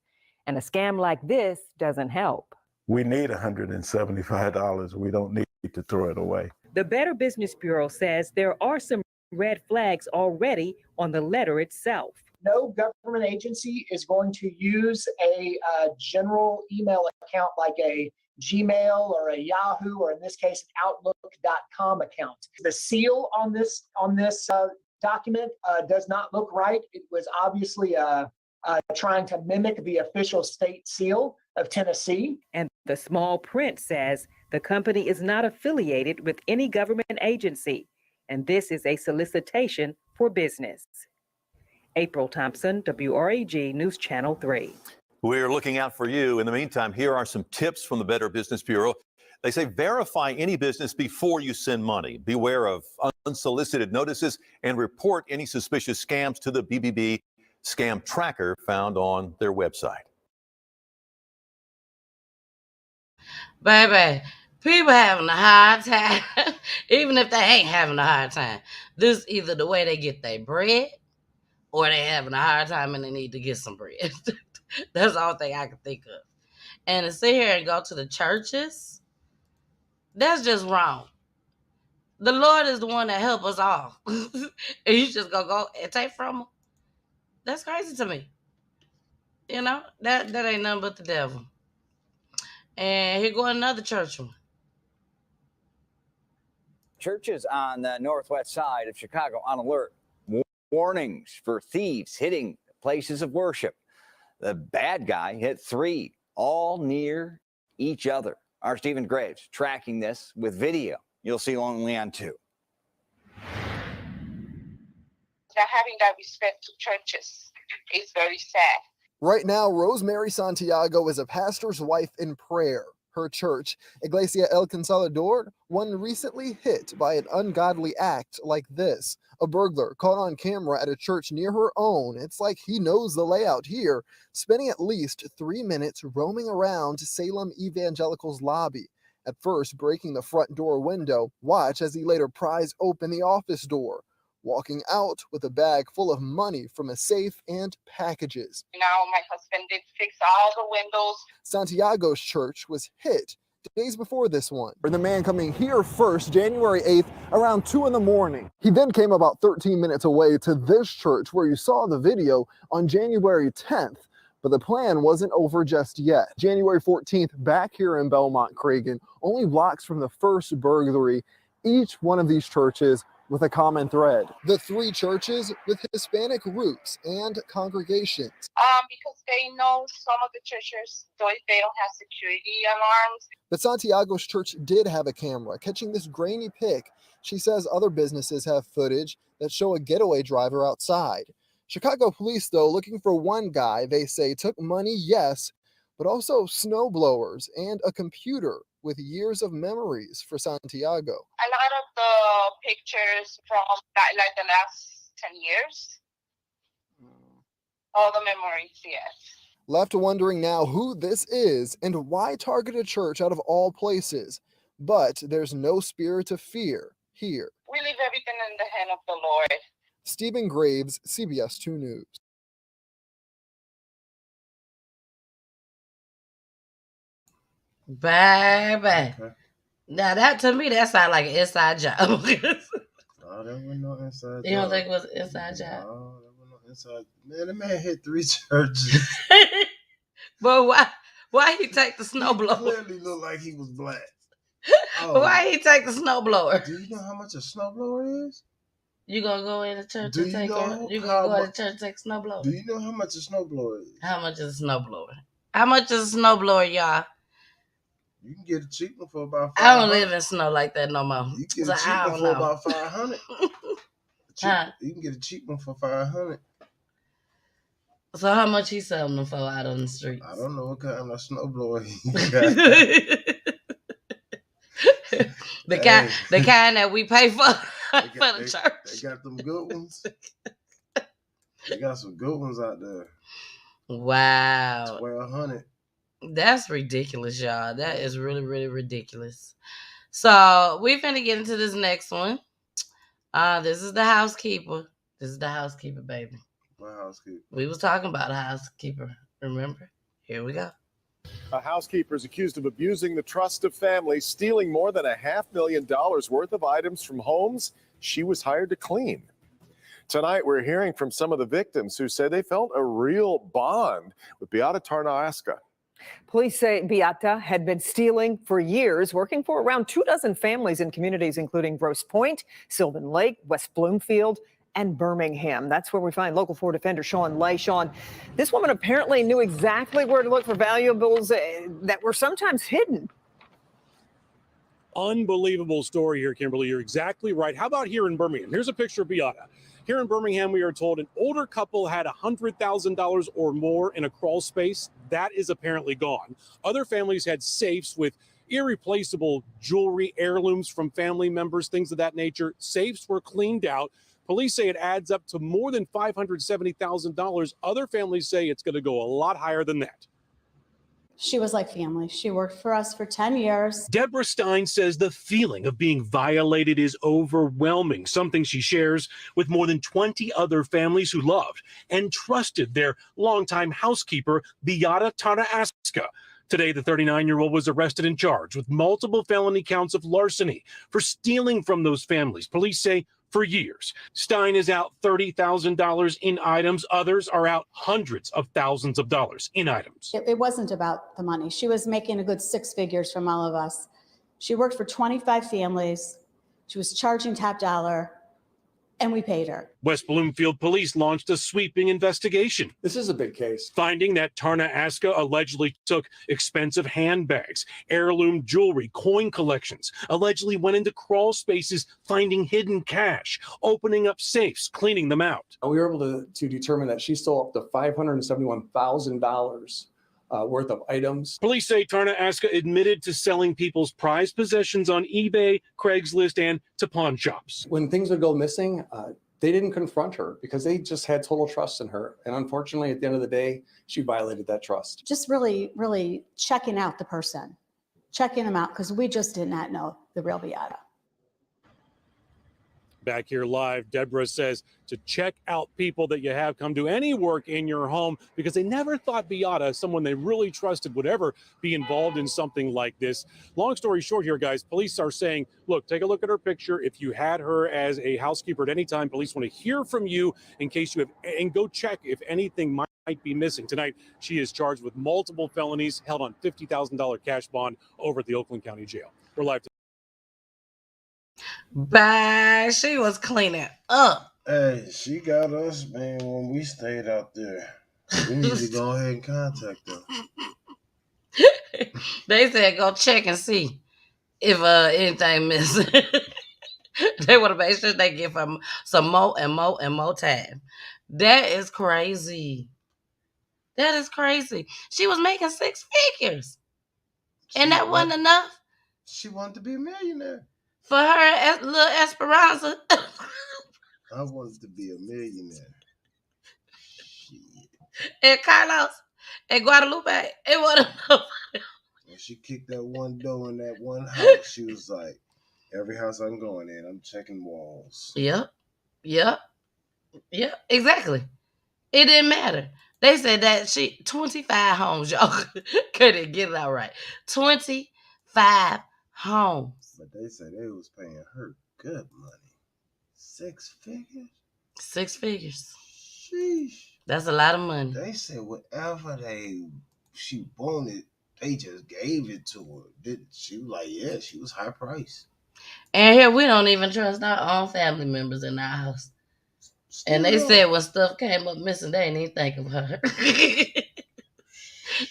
[SPEAKER 8] And a scam like this doesn't help.
[SPEAKER 1] We need $175. We don't need to throw it away.
[SPEAKER 8] The Better Business Bureau says there are some red flags already on the letter itself.
[SPEAKER 9] No government agency is going to use a general email account like a Gmail or a Yahoo, or in this case, an Outlook.com account. The seal on this document does not look right. It was obviously trying to mimic the official state seal of Tennessee.
[SPEAKER 8] And the small print says the company is not affiliated with any government agency, and this is a solicitation for business. April Thompson, WRAG News Channel 3.
[SPEAKER 19] We're looking out for you. In the meantime, here are some tips from the Better Business Bureau. They say verify any business before you send money. Beware of unsolicited notices and report any suspicious scams to the BBB scam tracker found on their website.
[SPEAKER 3] Baby, people having a hard time, even if they ain't having a hard time. This is either the way they get their bread or they having a hard time and they need to get some bread. That's the only thing I can think of. And to sit here and go to the churches, that's just wrong. The Lord is the one that help us all. And you just go and take from them. That's crazy to me. You know, that ain't nothing but the devil. And here go another church one.
[SPEAKER 13] Churches on the northwest side of Chicago on alert. Warnings for thieves hitting places of worship. The bad guy hit 3, all near each other. Our Stephen Graves tracking this with video. You'll see only on 2.
[SPEAKER 14] Not having that respect to churches is very sad.
[SPEAKER 15] Right now, Rosemary Santiago is a pastor's wife in prayer. Her church, Iglesia El Consolador, one recently hit by an ungodly act like this. A burglar caught on camera at a church near her own. It's like he knows the layout here, spending at least 3 minutes roaming around Salem Evangelical's lobby. At first, breaking the front door window. Watch as he later pries open the office door, walking out with a bag full of money from a safe and packages.
[SPEAKER 14] Now my husband did fix all the windows.
[SPEAKER 15] Santiago's church was hit days before this one. The man coming here first, January 8th, around 2 in the morning. He then came about 13 minutes away to this church where you saw the video on January 10th. But the plan wasn't over just yet. January 14th, back here in Belmont Cragen, only blocks from the first burglary. Each one of these churches with a common thread. The 3 churches with Hispanic roots and congregations.
[SPEAKER 14] Because they know some of the churches, they don't have security alarms.
[SPEAKER 15] But Santiago's church did have a camera catching this grainy pic. She says other businesses have footage that show a getaway driver outside. Chicago police, though, looking for one guy they say took money, yes, but also snowblowers and a computer with years of memories for Santiago.
[SPEAKER 14] A lot of the pictures from like the last 10 years. All the memories, yes.
[SPEAKER 15] Left wondering now who this is and why target a church out of all places. But there's no spirit of fear here.
[SPEAKER 14] We leave everything in the hand of the Lord.
[SPEAKER 15] Stephen Graves, CBS 2 News.
[SPEAKER 3] Baby. Now that to me, that sounds like an inside job.
[SPEAKER 4] No, that wasn't no inside job.
[SPEAKER 3] You don't think it was an inside job?
[SPEAKER 4] No, that wasn't no inside. Man, the man hit 3 churches.
[SPEAKER 3] But why he take the snowblower?
[SPEAKER 4] He clearly looked like he was black.
[SPEAKER 3] Oh. Why he take the snowblower?
[SPEAKER 4] Do you know how much a snowblower is?
[SPEAKER 3] You gonna go in the church and take her? You gonna go to church and take a snowblower?
[SPEAKER 4] Do you know how much a snowblower is?
[SPEAKER 3] How much is a snowblower? How much is a snowblower, y'all?
[SPEAKER 4] You can get a cheap one for about $500.
[SPEAKER 3] I don't live in snow like that no more.
[SPEAKER 4] You can get a cheap one for about $500. You can get a cheap one for $500.
[SPEAKER 3] So how much he selling them for out on the streets?
[SPEAKER 4] I don't know what kind of snowblower he got.
[SPEAKER 3] the kind that we pay for the church.
[SPEAKER 4] They got them good ones. They got some good ones out there.
[SPEAKER 3] Wow.
[SPEAKER 4] 1,200.
[SPEAKER 3] That's ridiculous, y'all. That is really, really ridiculous. So we finna get into this next one. This is the housekeeper. This is the housekeeper, baby.
[SPEAKER 4] What housekeeper?
[SPEAKER 3] We was talking about a housekeeper. Remember? Here we go.
[SPEAKER 16] A housekeeper is accused of abusing the trust of families, stealing more than $500,000 worth of items from homes she was hired to clean. Tonight, we're hearing from some of the victims who say they felt a real bond with Beata Tarnaska.
[SPEAKER 17] Police say Beata had been stealing for years, working for around 24 families in communities including Grosse Pointe, Sylvan Lake, West Bloomfield, and Birmingham. That's where we find local 4 defender Sean Lay. Sean, this woman apparently knew exactly where to look for valuables that were sometimes hidden.
[SPEAKER 18] Unbelievable story here, Kimberly. You're exactly right. How about here in Birmingham? Here's a picture of Beata. Here in Birmingham, we are told an older couple had $100,000 or more in a crawl space. That is apparently gone. Other families had safes with irreplaceable jewelry, heirlooms from family members, things of that nature. Safes were cleaned out. Police say it adds up to more than $570,000. Other families say it's going to go a lot higher than that.
[SPEAKER 21] She was like family. She worked for us for 10 years.
[SPEAKER 18] Deborah Stein says the feeling of being violated is overwhelming, something she shares with more than 20 other families who loved and trusted their longtime housekeeper, Beata Tarnaska. Today, the 39-year-old was arrested and charged with multiple felony counts of larceny for stealing from those families. Police say for years. Stein is out $30,000 in items. Others are out hundreds of thousands of dollars in items.
[SPEAKER 21] It wasn't about the money. She was making a good 6 figures from all of us. She worked for 25 families. She was charging top dollar, and we paid her.
[SPEAKER 18] West Bloomfield police launched a sweeping investigation.
[SPEAKER 22] This is a big case.
[SPEAKER 18] Finding that Tarnaska allegedly took expensive handbags, heirloom jewelry, coin collections, allegedly went into crawl spaces, finding hidden cash, opening up safes, cleaning them out.
[SPEAKER 22] We were able to determine that she stole up to $571,000 worth of items.
[SPEAKER 18] Police say Tarnaska admitted to selling people's prized possessions on eBay, Craigslist, and to pawn shops.
[SPEAKER 22] When things would go missing, they didn't confront her because they just had total trust in her. And unfortunately, at the end of the day, she violated that trust.
[SPEAKER 21] Just really, really checking out the person, checking them out, because we just did not know the real Beata.
[SPEAKER 18] Back here live, Deborah says to check out people that you have come do any work in your home because they never thought Beata, someone they really trusted, would ever be involved in something like this. Long story short here, guys, police are saying, look, take a look at her picture. If you had her as a housekeeper at any time, police want to hear from you in case you have, and go check if anything might be missing. Tonight, she is charged with multiple felonies, held on $50,000 cash bond over at the Oakland County Jail. We're live.
[SPEAKER 3] Bye. She was cleaning up.
[SPEAKER 4] Hey, she got us, man, when we stayed out there. We need to go ahead and contact them.
[SPEAKER 3] They said go check and see if anything missing. They want to make sure they give them some more and more and more time. That is crazy. That is crazy. She was making 6 figures. And that wasn't enough.
[SPEAKER 4] She wanted to be a millionaire.
[SPEAKER 3] For her little Esperanza.
[SPEAKER 4] I wanted to be a millionaire.
[SPEAKER 3] And Carlos and Guadalupe, it wasn't enough.
[SPEAKER 4] When she kicked that one door in that one house, she was like, every house I'm going in, I'm checking walls.
[SPEAKER 3] Yep, exactly. It didn't matter. They said that she 25 homes, y'all couldn't get it out right. 25 homes.
[SPEAKER 4] But they said they was paying her good money. 6 figures?
[SPEAKER 3] 6 figures.
[SPEAKER 4] Sheesh.
[SPEAKER 3] That's a lot of money.
[SPEAKER 4] They said whatever she wanted, they just gave it to her. She was like, yeah, she was high price.
[SPEAKER 3] And here we don't even trust our own family members in our house. And they said when stuff came up missing, they didn't even think of her.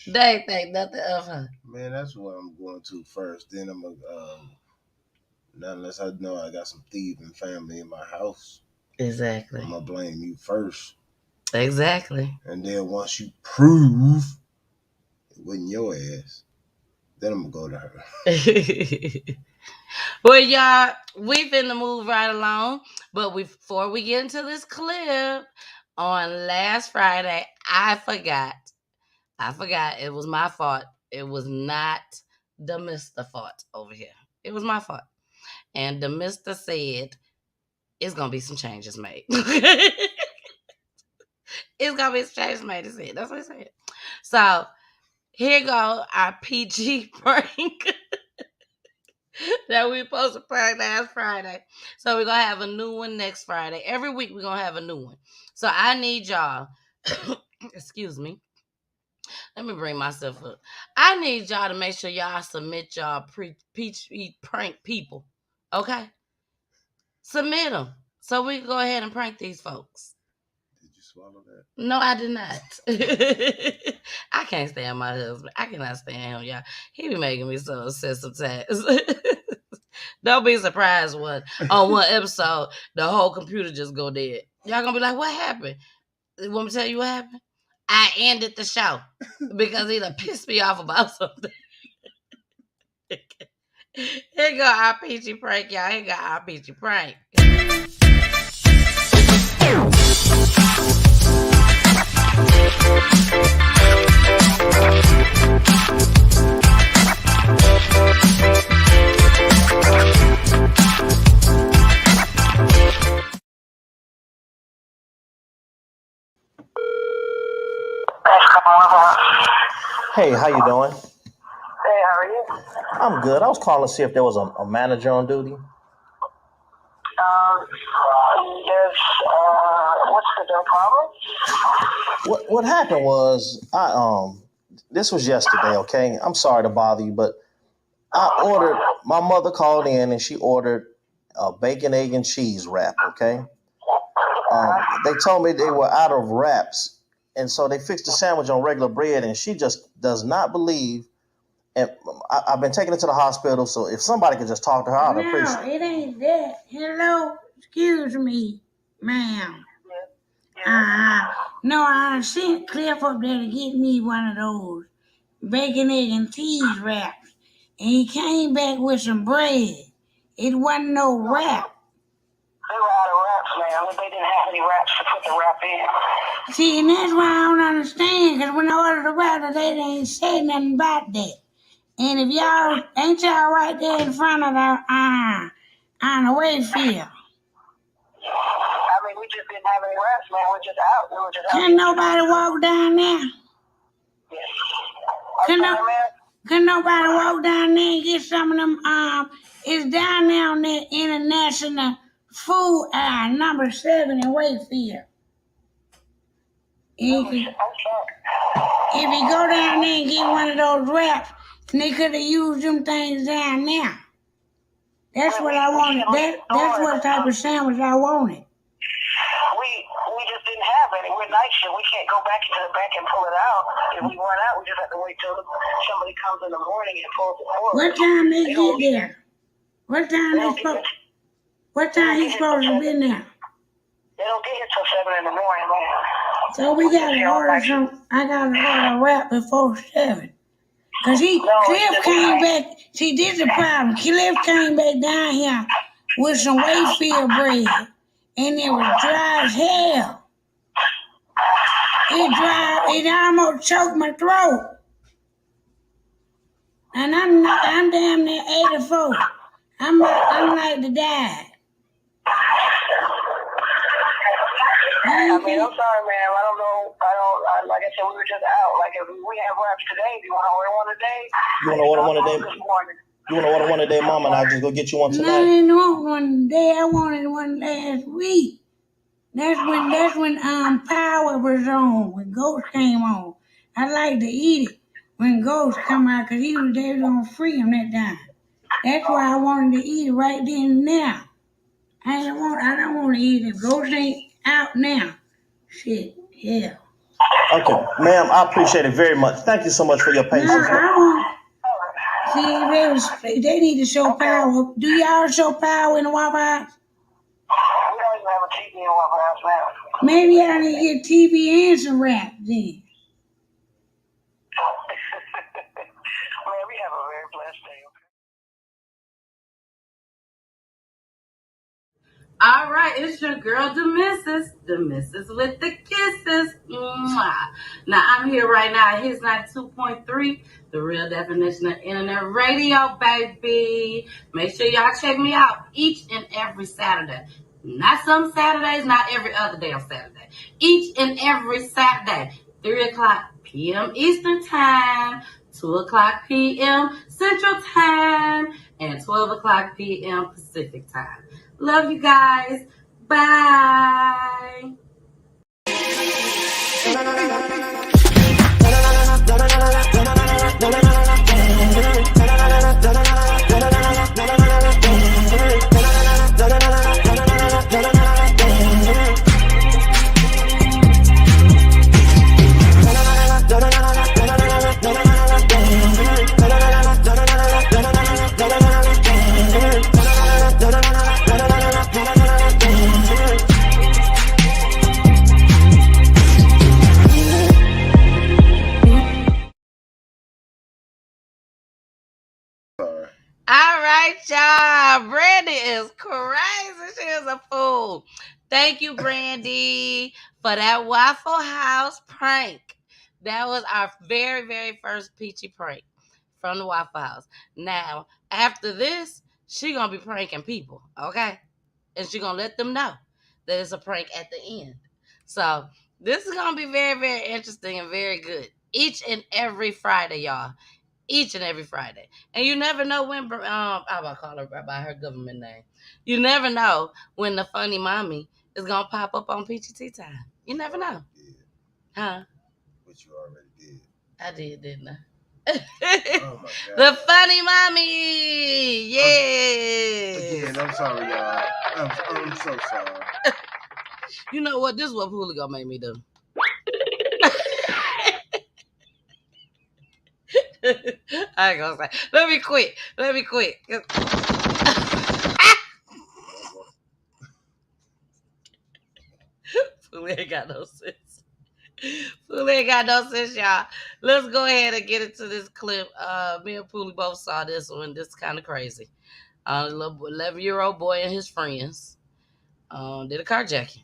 [SPEAKER 3] They ain't think nothing of her.
[SPEAKER 4] Man, that's what I'm going to first. Then I'm going to, not unless I know I got some thieving family in my house.
[SPEAKER 3] Exactly.
[SPEAKER 4] I'm going to blame you first.
[SPEAKER 3] Exactly.
[SPEAKER 4] And then once you prove it wasn't your ass, then I'm going to go to her.
[SPEAKER 3] Well, y'all, we finna move right along. But before we get into this clip, on last Friday, I forgot. It was my fault. It was not the Mr. fault over here. It was my fault. And the Mr. said, it's going to be some changes made. It's going to be some changes made. That's what he said. So, here go our PG prank that we supposed to prank last Friday. So, we're going to have a new one next Friday. Every week, we're going to have a new one. So, I need y'all, excuse me. Let me bring myself up. I need y'all to make sure y'all submit y'all Peachy prank people. Okay? Submit them. So we can go ahead and prank these folks.
[SPEAKER 4] Did you swallow that?
[SPEAKER 3] No, I did not. I can't stand my husband. I cannot stand him, y'all. He be making me so upset sometimes. Don't be surprised when on one episode, the whole computer just go dead. Y'all gonna be like, what happened? Want me to tell you what happened? I ended the show because he done pissed me off about something. Here go our Peachy prank, y'all. Here go our Peachy prank.
[SPEAKER 2] Hey, how you doing?
[SPEAKER 14] Hey, how are you?
[SPEAKER 2] I'm good. I was calling to see if there was a manager on duty.
[SPEAKER 14] Yes, what's the problem?
[SPEAKER 2] What happened was this was yesterday, okay? I'm sorry to bother you, but my mother called in and she ordered a bacon, egg, and cheese wrap, okay? They told me they were out of wraps, and so they fixed the sandwich on regular bread, and she just does not believe. And I've been taking her to the hospital, so if somebody could just talk to her, I'd appreciate it.
[SPEAKER 10] No, it ain't that. Hello, excuse me, ma'am. No, I sent Cliff up there to get me one of those bacon, egg, and cheese wraps, and he came back with some bread. It wasn't no wrap.
[SPEAKER 14] They were out of wraps, man. They didn't have any wraps to put the wrap in.
[SPEAKER 10] See, and that's why I don't understand, because when I ordered the wrap, they ain't said nothing about that. And if y'all, ain't y'all right there in front of the, on the Wayfield?
[SPEAKER 14] I mean, we just didn't have any wraps, man. We're just out. We were just out.
[SPEAKER 10] Can nobody walk down there? Can nobody walk down there and get some of them? It's down there on that International Food number 7 in Wayfield. If you go down there and get one of those wraps, and they could have used them things down there. That's what I wanted. That's what type of sandwich I wanted.
[SPEAKER 14] We just didn't have any. We're night shift. We can't go back into the back and pull it out. If we run out, we just have to wait till somebody comes in the morning and pulls it forward.
[SPEAKER 10] What time they get there? What time he's supposed to be there?
[SPEAKER 14] They don't get here till 7 in the morning, man.
[SPEAKER 10] So we gotta order some. I gotta order a wrap before 7. Cause Cliff came back. See, this is the problem. Cliff came back down here with some Wayfield bread, and it was dry as hell. It almost choked my throat. And I'm damn near 84. I'm like to die.
[SPEAKER 14] I mean, I'm sorry, ma'am. I don't know. Like I said, we were just out. Like, if we have wraps today, do you want to order one today?
[SPEAKER 2] You want to order one today? You want to order one today, Mom, and I'll just go get you one tonight?
[SPEAKER 10] No, I didn't want one today. I wanted one last week. That's when Power was on, when Ghost came on. I like to eat it when Ghost come out, because they was on free him that time. That's why I wanted to eat it right then and now. I don't want to eat it if Ghost ain't out now. Shit, yeah.
[SPEAKER 2] Okay, ma'am, I appreciate it very much. Thank you so much for your patience.
[SPEAKER 10] See, they need to show Power. Do y'all show Power in the Waffle House?
[SPEAKER 14] We don't even have a TV in the Waffle House now.
[SPEAKER 10] Maybe I need to get TV and some rap then.
[SPEAKER 14] Man, we have a very blessed day.
[SPEAKER 3] All right, it's your girl, the missus with the kisses. Mwah. Now, I'm here right now at His 92.3, the real definition of internet radio, baby. Make sure y'all check me out each and every Saturday. Not some Saturdays, not every other day on Saturday. Each and every Saturday, 3 o'clock p.m. Eastern Time, 2 o'clock p.m. Central Time, and 12 o'clock p.m. Pacific Time. Love you guys. Bye. All right, y'all. Brandy is crazy. She is a fool. Thank you, Brandy, for that Waffle House prank. That was our very, very first Peachy prank from the Waffle House. Now, after this, she going to be pranking people, okay? And she going to let them know that it's a prank at the end. So, This is gonna be very, very interesting and very good. Each and every Friday, y'all. Each and every Friday. And you never know when I'm about to call her by her government name. You never know when the funny mommy is gonna pop up on Peachy Tea Time. You never know. Huh?
[SPEAKER 4] What you already did.
[SPEAKER 3] I did, didn't I?
[SPEAKER 4] Oh my God.
[SPEAKER 3] The funny mommy. Yes.
[SPEAKER 4] Again, I'm sorry, y'all. I'm so sorry.
[SPEAKER 3] You know what? This is what Poolie gonna make me do. I ain't gonna say. Let me quit. Poolie ain't got no sense. Poolie ain't got no sense, y'all. Let's go ahead and get into this clip. Me and Poolie both saw this one. This is kind of crazy. A little 11-year-old boy and his friends did a carjacking.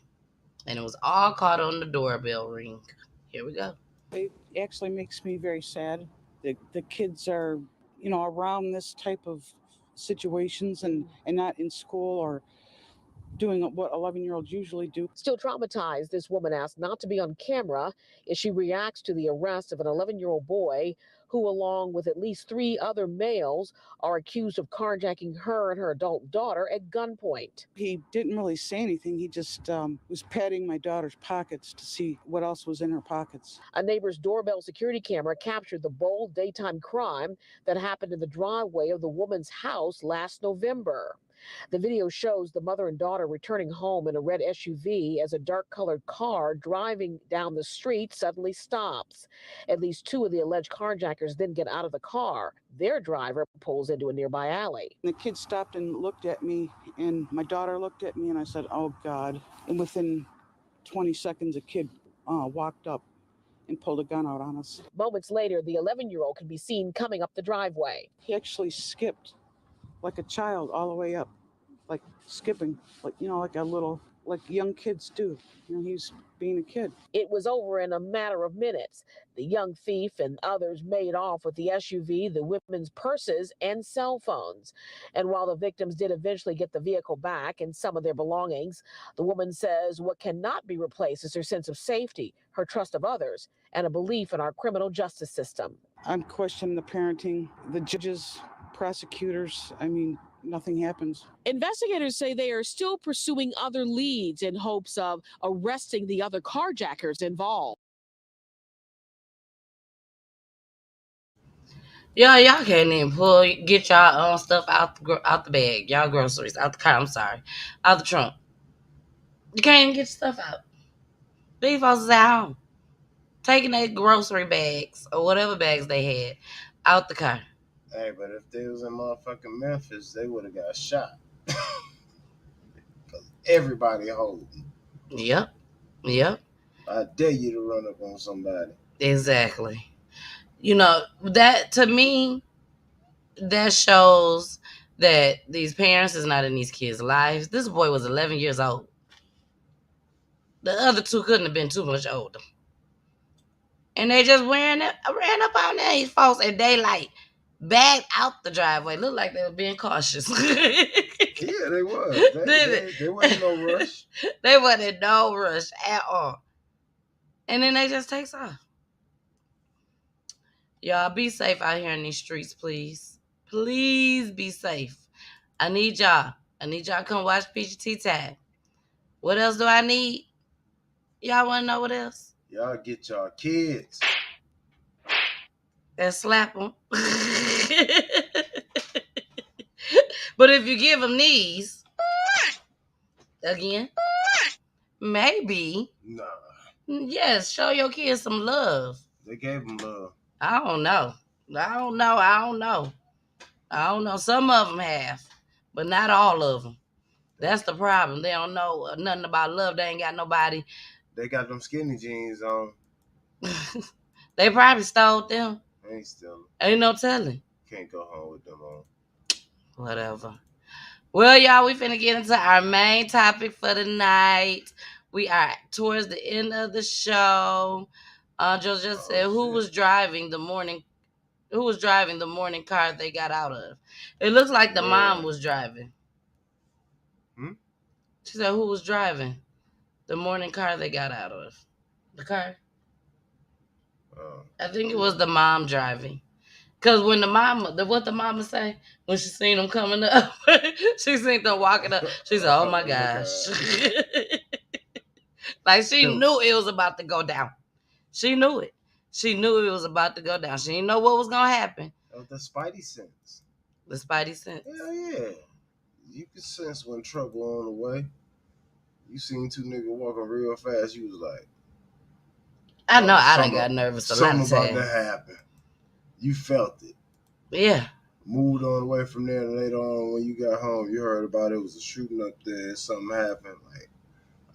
[SPEAKER 3] And it was all caught on the doorbell ring. Here we go.
[SPEAKER 6] It actually makes me very sad that the kids are, around this type of situations and not in school or doing what 11-year-olds usually do.
[SPEAKER 7] Still traumatized, this woman asked not to be on camera as she reacts to the arrest of an 11-year-old boy who, along with at least 3 other males, are accused of carjacking her and her adult daughter at gunpoint.
[SPEAKER 6] He didn't really say anything. He just was patting my daughter's pockets to see what else was in her pockets.
[SPEAKER 7] A neighbor's doorbell security camera captured the bold daytime crime that happened in the driveway of the woman's house last November. The video shows the mother and daughter returning home in a red SUV as a dark-colored car driving down the street suddenly stops. At least 2 of the alleged carjackers then get out of the car. Their driver pulls into a nearby alley.
[SPEAKER 6] The kid stopped and looked at me, and my daughter looked at me, and I said, "Oh, God." And within 20 seconds, a kid walked up and pulled a gun out on us.
[SPEAKER 7] Moments later, the 11-year-old can be seen coming up the driveway.
[SPEAKER 6] He actually skipped like a child all the way up, like skipping, like young kids do. He's being a kid.
[SPEAKER 7] It was over in a matter of minutes. The young thief and others made off with the SUV, the women's purses, and cell phones. And while the victims did eventually get the vehicle back and some of their belongings, the woman says what cannot be replaced is her sense of safety, her trust of others, and a belief in our criminal justice system.
[SPEAKER 6] I'm questioning the parenting, the judges, prosecutors. Nothing happens.
[SPEAKER 7] Investigators say they are still pursuing other leads in hopes of arresting the other carjackers involved.
[SPEAKER 3] Y'all can't even get y'all own stuff out the bag. Y'all groceries out the car. I'm sorry, out the trunk. You can't even get your stuff out. These folks is at home taking their grocery bags or whatever bags they had out the car.
[SPEAKER 4] Hey, but if they was in motherfucking Memphis, they would have got shot. Because everybody holding.
[SPEAKER 3] Yep.
[SPEAKER 4] I dare you to run up on somebody.
[SPEAKER 3] Exactly. That to me, that shows that these parents is not in these kids' lives. This boy was 11 years old. The other 2 couldn't have been too much older. And they just ran up on these folks at daylight, backed out the driveway. Looked like they were being cautious.
[SPEAKER 4] Yeah, they was. They wasn't no rush.
[SPEAKER 3] They wasn't in no rush at all. And then they just takes off. Y'all be safe out here in these streets, please. Please be safe. I need y'all to come watch Peachy Tea Time. What else do I need? Y'all want to know what else?
[SPEAKER 4] Y'all get y'all kids.
[SPEAKER 3] And slap them. But if you give them these, again, maybe.
[SPEAKER 4] Nah.
[SPEAKER 3] Yes, show your kids some love.
[SPEAKER 4] They gave them love.
[SPEAKER 3] I don't know. Some of them have, but not all of them. That's the problem. They don't know nothing about love. They ain't got nobody.
[SPEAKER 4] They got them skinny jeans on.
[SPEAKER 3] They probably stole them.
[SPEAKER 4] They ain't stealing.
[SPEAKER 3] Ain't no telling.
[SPEAKER 4] Can't go home with them on.
[SPEAKER 3] Whatever. Well, y'all, we finna get into our main topic for the night. We are towards the end of the show. Joe just said, who was driving the morning car they got out of? It looks like the mom was driving. She said, who was driving the morning car they got out of? The car. I think it was the mom driving. Cause when the mama, what the mama say when she seen them coming up, she seen them walking up. She said, "Oh my gosh!" Like she knew it was about to go down. She knew it. She knew it was about to go down. She didn't know what was gonna happen.
[SPEAKER 4] The spidey sense.
[SPEAKER 3] The spidey sense.
[SPEAKER 4] Hell yeah. You can sense when trouble on the way. You seen two niggas walking real fast. You was like,
[SPEAKER 3] I know I done got nervous a lot of
[SPEAKER 4] something about
[SPEAKER 3] times.
[SPEAKER 4] to happen. You felt it.
[SPEAKER 3] Yeah.
[SPEAKER 4] Moved on away from there. And later on, when you got home, you heard about it was a shooting up there. Something happened. Like,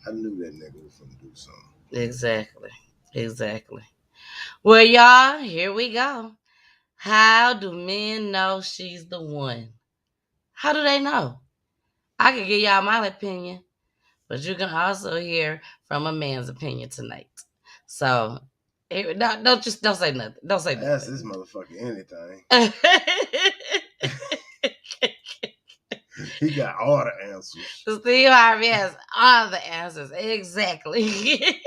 [SPEAKER 4] I knew that nigga was gonna do something.
[SPEAKER 3] Exactly. Exactly. Well, y'all, here we go. How do men know she's the one? How do they know? I can give y'all my opinion, but you can also hear from a man's opinion tonight. So, don't say nothing. Don't say nothing.
[SPEAKER 4] Ask this motherfucker anything. He got all the answers.
[SPEAKER 3] Steve Harvey has all the answers. Exactly.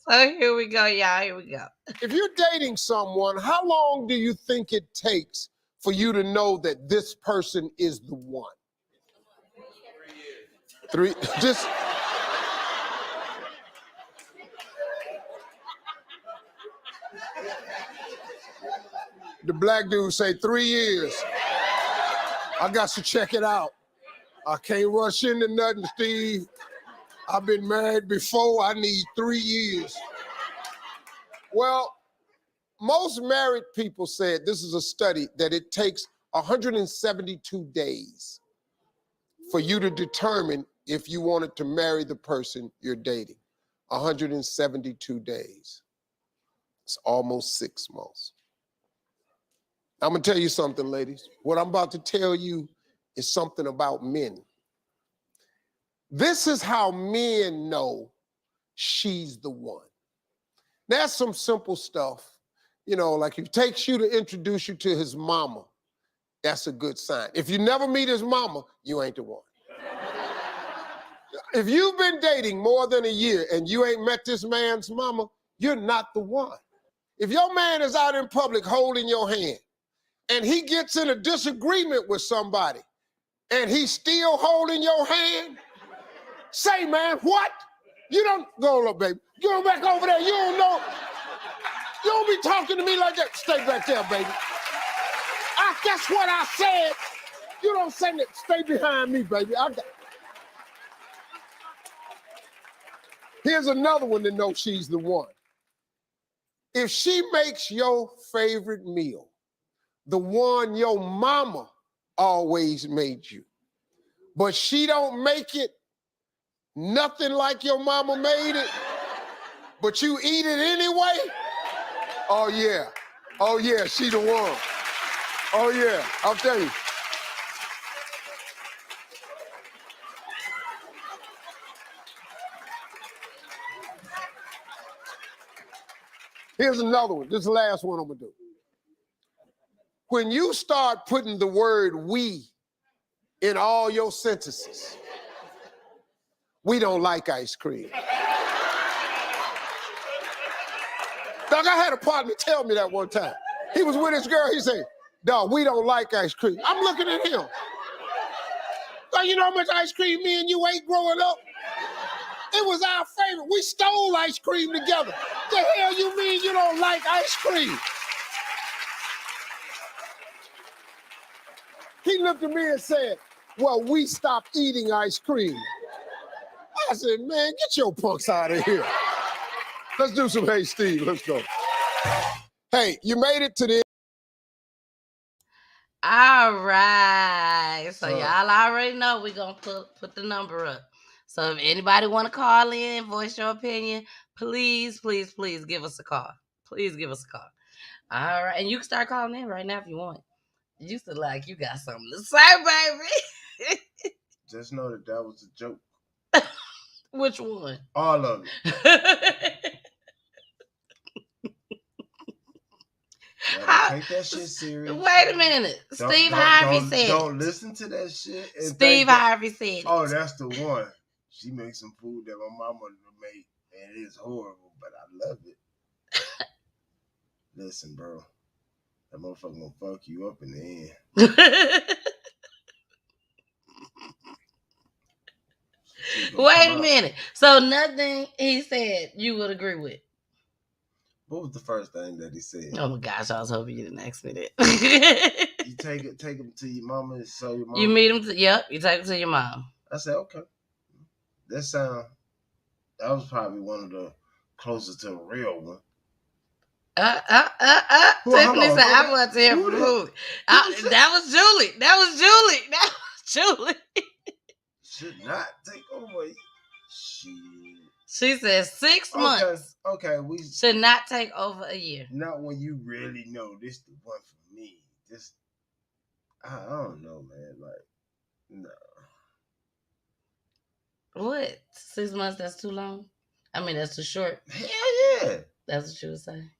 [SPEAKER 3] So here we go, y'all. Here we go.
[SPEAKER 5] If you're dating someone, how long do you think it takes for you to know that this person is the one? 3 years. Just... The black dude say 3 years. I got to check it out. I can't rush into nothing, Steve. I've been married before. I need 3 years. Well, most married people said, this is a study, that it takes 172 days for you to determine if you wanted to marry the person you're dating. 172 days. It's almost 6 months. I'm gonna tell you something, ladies. What I'm about to tell you is something about men. This is how men know she's the one. That's some simple stuff. You know, like if it takes you to introduce you to his mama, that's a good sign. If you never meet his mama, you ain't the one. If you've been dating more than a year and you ain't met this man's mama, you're not the one. If your man is out in public holding your hand and he gets in a disagreement with somebody and he's still holding your hand, say, man, what? You don't, go up, baby. Go back over there. You don't know. You don't be talking to me like that. Stay back there, baby. That's what I said. You don't say that. Stay behind me, baby. Here's another one to know she's the one. If she makes your favorite meal, the one your mama always made you, but she don't make it nothing like your mama made it, but you eat it anyway, oh yeah, she the one. Oh yeah, I'll tell you. Here's another one. This is the last one I'm gonna do. When you start putting the word we in all your sentences, we don't like ice cream. Dog, I had a partner tell me that one time. He was with his girl, he said, dog, we don't like ice cream. I'm looking at him. Dog, you know how much ice cream me and you ate growing up? It was our favorite. We stole ice cream together. The hell you mean you don't like ice cream? He looked at me and said, well, we stopped eating ice cream. I said, man, get your punks out of here. Let's do some Hey Steve, let's go. Hey, you made it to the...
[SPEAKER 3] All right. So y'all already know we're going to put the number up. So if anybody want to call in, voice your opinion, please, please, please give us a call. Please give us a call. All right. And you can start calling in right now if you want. You feel like you got something to say, baby.
[SPEAKER 4] Just know that was a joke.
[SPEAKER 3] Which one?
[SPEAKER 4] All of it. Take that shit serious.
[SPEAKER 3] Wait a minute. Steve Harvey said
[SPEAKER 4] Don't listen to that shit.
[SPEAKER 3] Steve Harvey said
[SPEAKER 4] oh, that's the one. She makes some food that my mama made. And it is horrible, but I love it. Listen, bro. That motherfucker gonna fuck you up in the end.
[SPEAKER 3] Wait a minute. So nothing he said you would agree with?
[SPEAKER 4] What was the first thing that he said?
[SPEAKER 3] Oh my gosh, I was hoping you didn't ask me that.
[SPEAKER 4] You take him to your mama and show your mama.
[SPEAKER 3] You meet him. Yep, you take him to your mom.
[SPEAKER 4] I said, okay. That was probably one of the closest to a real one.
[SPEAKER 3] Tiffany said, I want to hear from who? That was Julie. That was Julie. That was Julie.
[SPEAKER 4] Should not take over. Shit.
[SPEAKER 3] She said 6 months.
[SPEAKER 4] Okay, we
[SPEAKER 3] should not take over a year.
[SPEAKER 4] Not when you really know this the one for me. This, I don't know, man. Like, no.
[SPEAKER 3] What? 6 months? That's too long. I mean, that's too short.
[SPEAKER 4] Hell yeah.
[SPEAKER 3] That's what you would say.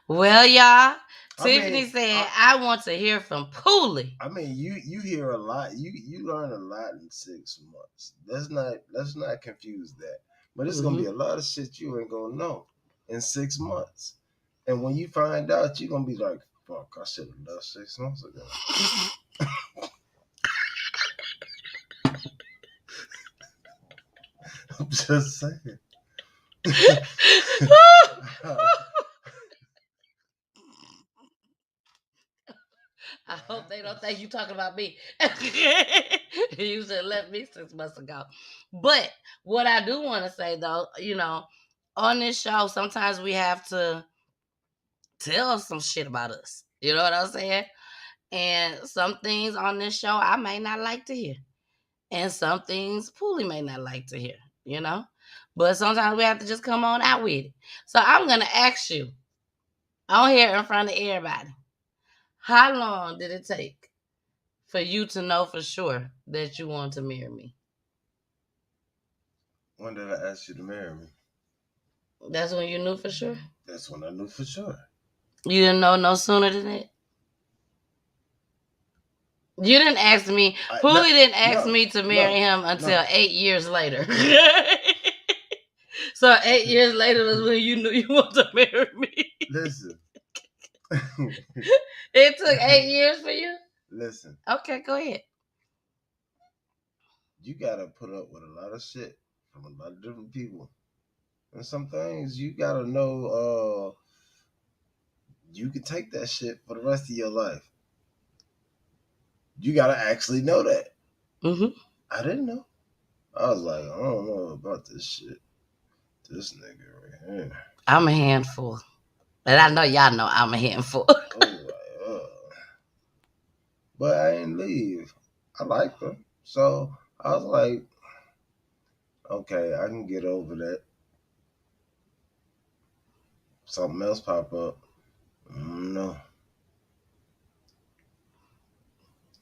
[SPEAKER 3] Well, y'all, Tiffany said, I want to hear from Pooley.
[SPEAKER 4] I mean, you hear a lot. You learn a lot in 6 months. Let's not confuse that. But it's gonna be a lot of shit you ain't gonna know in 6 months. And when you find out, you're gonna be like, fuck, I should have left 6 months ago. I'm just saying.
[SPEAKER 3] I hope they don't think you talking about me. You should have left me 6 months ago. But what I do want to say, though, on this show, sometimes we have to tell some shit about us. You know what I'm saying? And some things on this show I may not like to hear. And some things Pooley may not like to hear, But sometimes we have to just come on out with it. So I'm going to ask you, on here in front of everybody, how long did it take for you to know for sure that you want to marry me?
[SPEAKER 4] When did I ask you to marry me?
[SPEAKER 3] That's when you knew for sure?
[SPEAKER 4] That's when I knew for sure.
[SPEAKER 3] You didn't know no sooner than that? You didn't ask me. Pooley didn't ask me to marry him until 8 years later. So 8 years later was when you knew you wanted to marry me.
[SPEAKER 4] Listen.
[SPEAKER 3] It took 8 years for you?
[SPEAKER 4] Listen.
[SPEAKER 3] Okay, go ahead.
[SPEAKER 4] You gotta put up with a lot of shit from a lot of different people. And some things you gotta know you can take that shit for the rest of your life. You gotta actually know that. I didn't know. I was like, I don't know about this shit. This nigga right here.
[SPEAKER 3] I'm a handful. And I know y'all know I'm a handful.
[SPEAKER 4] But I didn't leave. I liked her. So I was like, okay, I can get over that. Something else pop up. No.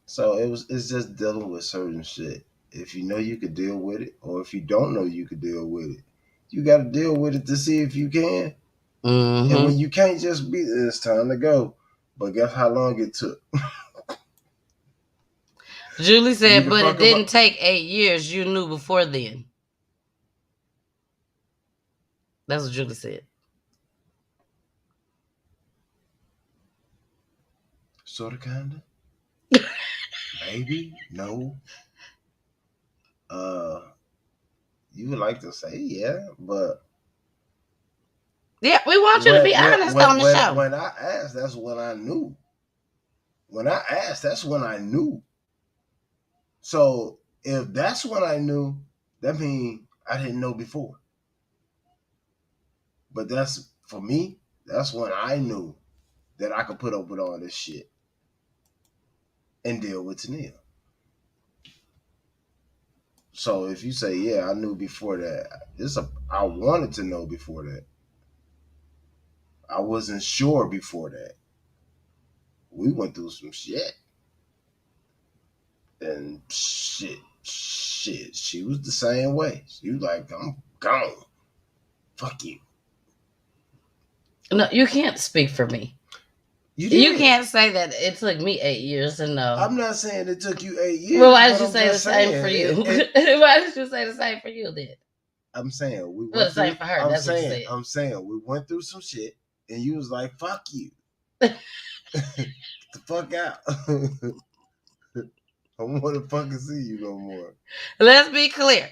[SPEAKER 4] So it's just dealing with certain shit. If you know you could deal with it, or if you don't know you could deal with it, you got to deal with it to see if you can. And when you can't just be, it's time to go. But guess how long it took?
[SPEAKER 3] Julie said, but it didn't take 8 years. You knew before then. That's what Julie said.
[SPEAKER 4] Sorta, kinda. Maybe. No. You would like to say yeah, but
[SPEAKER 3] yeah, we want you to be honest on the show.
[SPEAKER 4] When I asked, that's when I knew. When I asked, that's when I knew. So if that's when I knew, that means I didn't know before. But that's, for me, that's when I knew that I could put up with all this shit and deal with Tania. So if you say, yeah, I knew before that, I wanted to know before that. I wasn't sure before that. We went through some shit. And shit, she was the same way. She was like, I'm gone. Fuck you.
[SPEAKER 3] No, you can't speak for me. You can't say that it took me 8 years to know.
[SPEAKER 4] I'm not saying it took you 8 years.
[SPEAKER 3] Well, why did
[SPEAKER 4] but
[SPEAKER 3] you
[SPEAKER 4] I'm
[SPEAKER 3] say the
[SPEAKER 4] just
[SPEAKER 3] same
[SPEAKER 4] saying,
[SPEAKER 3] for you? Why did you say the same for you then?
[SPEAKER 4] I'm saying we
[SPEAKER 3] Well,
[SPEAKER 4] went
[SPEAKER 3] the same
[SPEAKER 4] through.
[SPEAKER 3] for her.
[SPEAKER 4] I'm
[SPEAKER 3] That's what you
[SPEAKER 4] saying.
[SPEAKER 3] said.
[SPEAKER 4] I'm saying we went through some shit, and you was like, "Fuck you, get the fuck out." I don't want to fucking see you no more.
[SPEAKER 3] Let's be clear.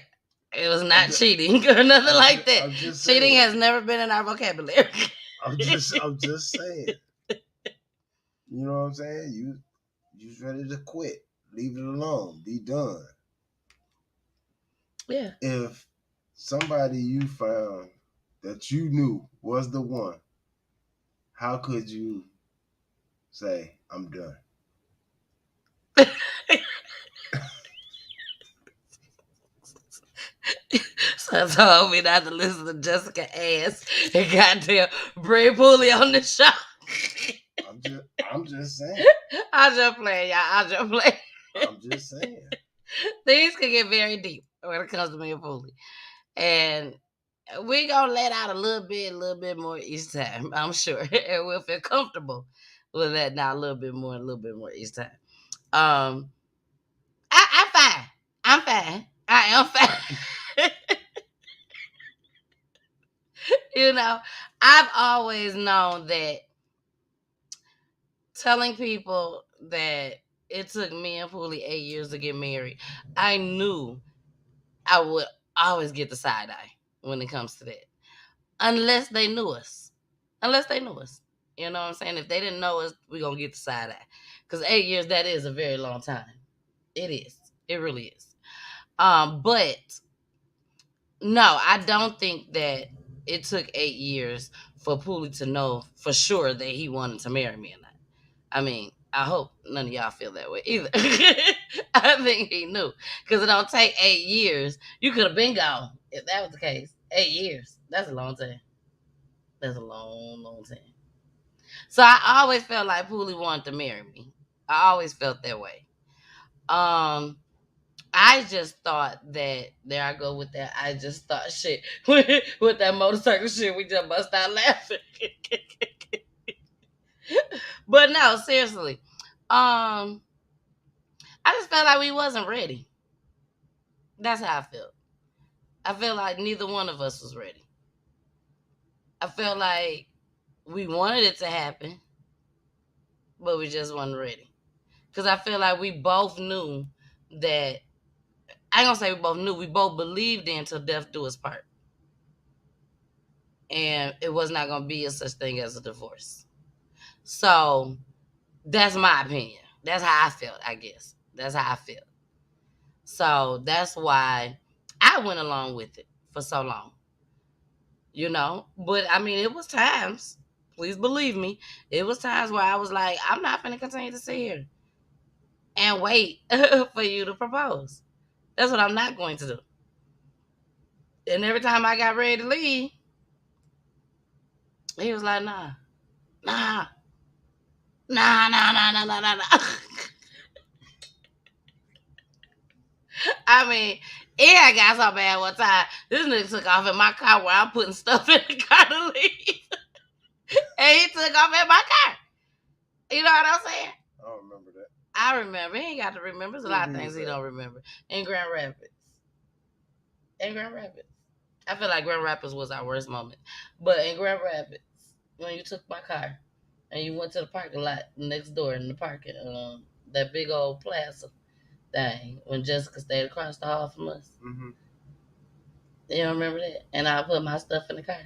[SPEAKER 3] It was not cheating or nothing like that.
[SPEAKER 4] I'm just
[SPEAKER 3] Cheating
[SPEAKER 4] saying.
[SPEAKER 3] has never been in our vocabulary.
[SPEAKER 4] I'm just saying. You know what I'm saying? You's ready to quit. Leave it alone. Be done.
[SPEAKER 3] Yeah.
[SPEAKER 4] If somebody you found that you knew was the one, how could you say, I'm done?
[SPEAKER 3] So told me not to listen to Jessica ass and goddamn bring Pulley on the show.
[SPEAKER 4] I'm just saying.
[SPEAKER 3] I'm just playing, y'all. I'm just playing.
[SPEAKER 4] I'm just saying.
[SPEAKER 3] Things can get very deep when it comes to me and Pulley. And we gonna let out a little bit more each time, I'm sure. And we'll feel comfortable with letting out a little bit more each time. I'm fine. I'm fine. I am fine. You know, I've always known that telling people that it took me and Pulley 8 years to get married, I knew I would always get the side eye when it comes to that. Unless they knew us. You know what I'm saying? If they didn't know us, we're going to get the side eye. Because 8 years, that is a very long time. It is. It really is. But no, I don't think that it took 8 years for Pulley to know for sure that he wanted to marry me or not. I mean, I hope none of y'all feel that way either. I think he knew. Because it don't take 8 years. You could have been gone if that was the case. 8 years. That's a long time. That's a long, long time. So I always felt like Pulley wanted to marry me. I always felt that way. I just thought that, there I go with that. I just thought shit. With that motorcycle shit, we just bust out laughing. But no, seriously. I just felt like we wasn't ready. That's how I felt. I felt like neither one of us was ready. I felt like we wanted it to happen, but we just wasn't ready. Because I feel like we both knew that, I ain't gonna say we both knew, we both believed in till death do us part. And it was not gonna be a such thing as a divorce. So that's my opinion. That's how I felt, I guess. That's how I felt. So that's why I went along with it for so long. But I mean, it was times, please believe me, it was times where I was like, I'm not gonna continue to sit here and wait for you to propose. That's what I'm not going to do. And every time I got ready to leave, he was like, nah. I mean, it got so bad one time. This nigga took off in my car while I'm putting stuff in the car to leave. And he took off in my car. You know what I'm saying?
[SPEAKER 4] I don't remember that.
[SPEAKER 3] I remember. He ain't got to remember. There's a lot of things he don't remember. In Grand Rapids. I feel like Grand Rapids was our worst moment. But in Grand Rapids, when you took my car and you went to the parking lot next door in the parking, that big old plaza thing, when Jessica stayed across the hall from us.
[SPEAKER 4] Mm-hmm.
[SPEAKER 3] You don't remember that? And I put my stuff in the car.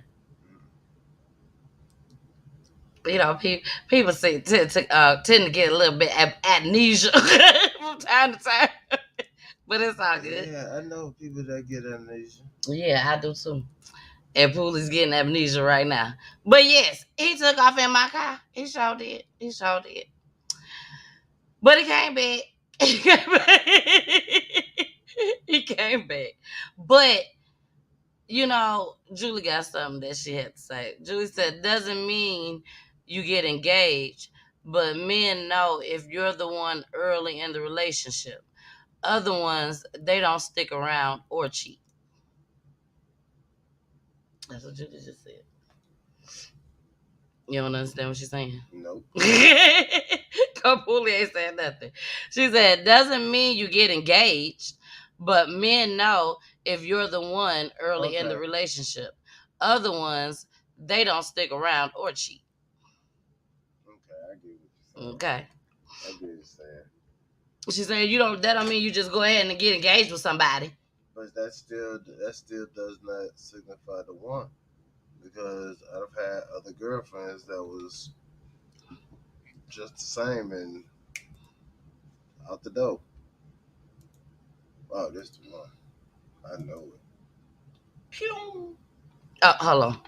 [SPEAKER 3] People tend to get a little bit amnesia from time to time. But it's all good.
[SPEAKER 4] Yeah, I know people that get amnesia.
[SPEAKER 3] Yeah, I do too. And Pooley's getting amnesia right now. But yes, he took off in my car. He sure did. But he came back. He came back. But, Julie got something that she had to say. Julie said, doesn't mean you get engaged, but men know if you're the one early in the relationship. Other ones, they don't stick around or cheat. That's what Julie just said. You don't understand what she's saying?
[SPEAKER 4] Nope.
[SPEAKER 3] Completely ain't saying nothing. She said, doesn't mean you get engaged, but men know if you're the one early in the
[SPEAKER 4] Okay.
[SPEAKER 3] relationship. Other ones, they don't stick around or cheat.
[SPEAKER 4] Okay, I get what you're saying.
[SPEAKER 3] Okay.
[SPEAKER 4] I get what you're saying.
[SPEAKER 3] She's saying that don't mean you just go ahead and get engaged with somebody.
[SPEAKER 4] But that still does not signify the one, because I've had other girlfriends that was just the same and out the door. Oh, this the one. I know it.
[SPEAKER 3] Pew. Oh, hold on.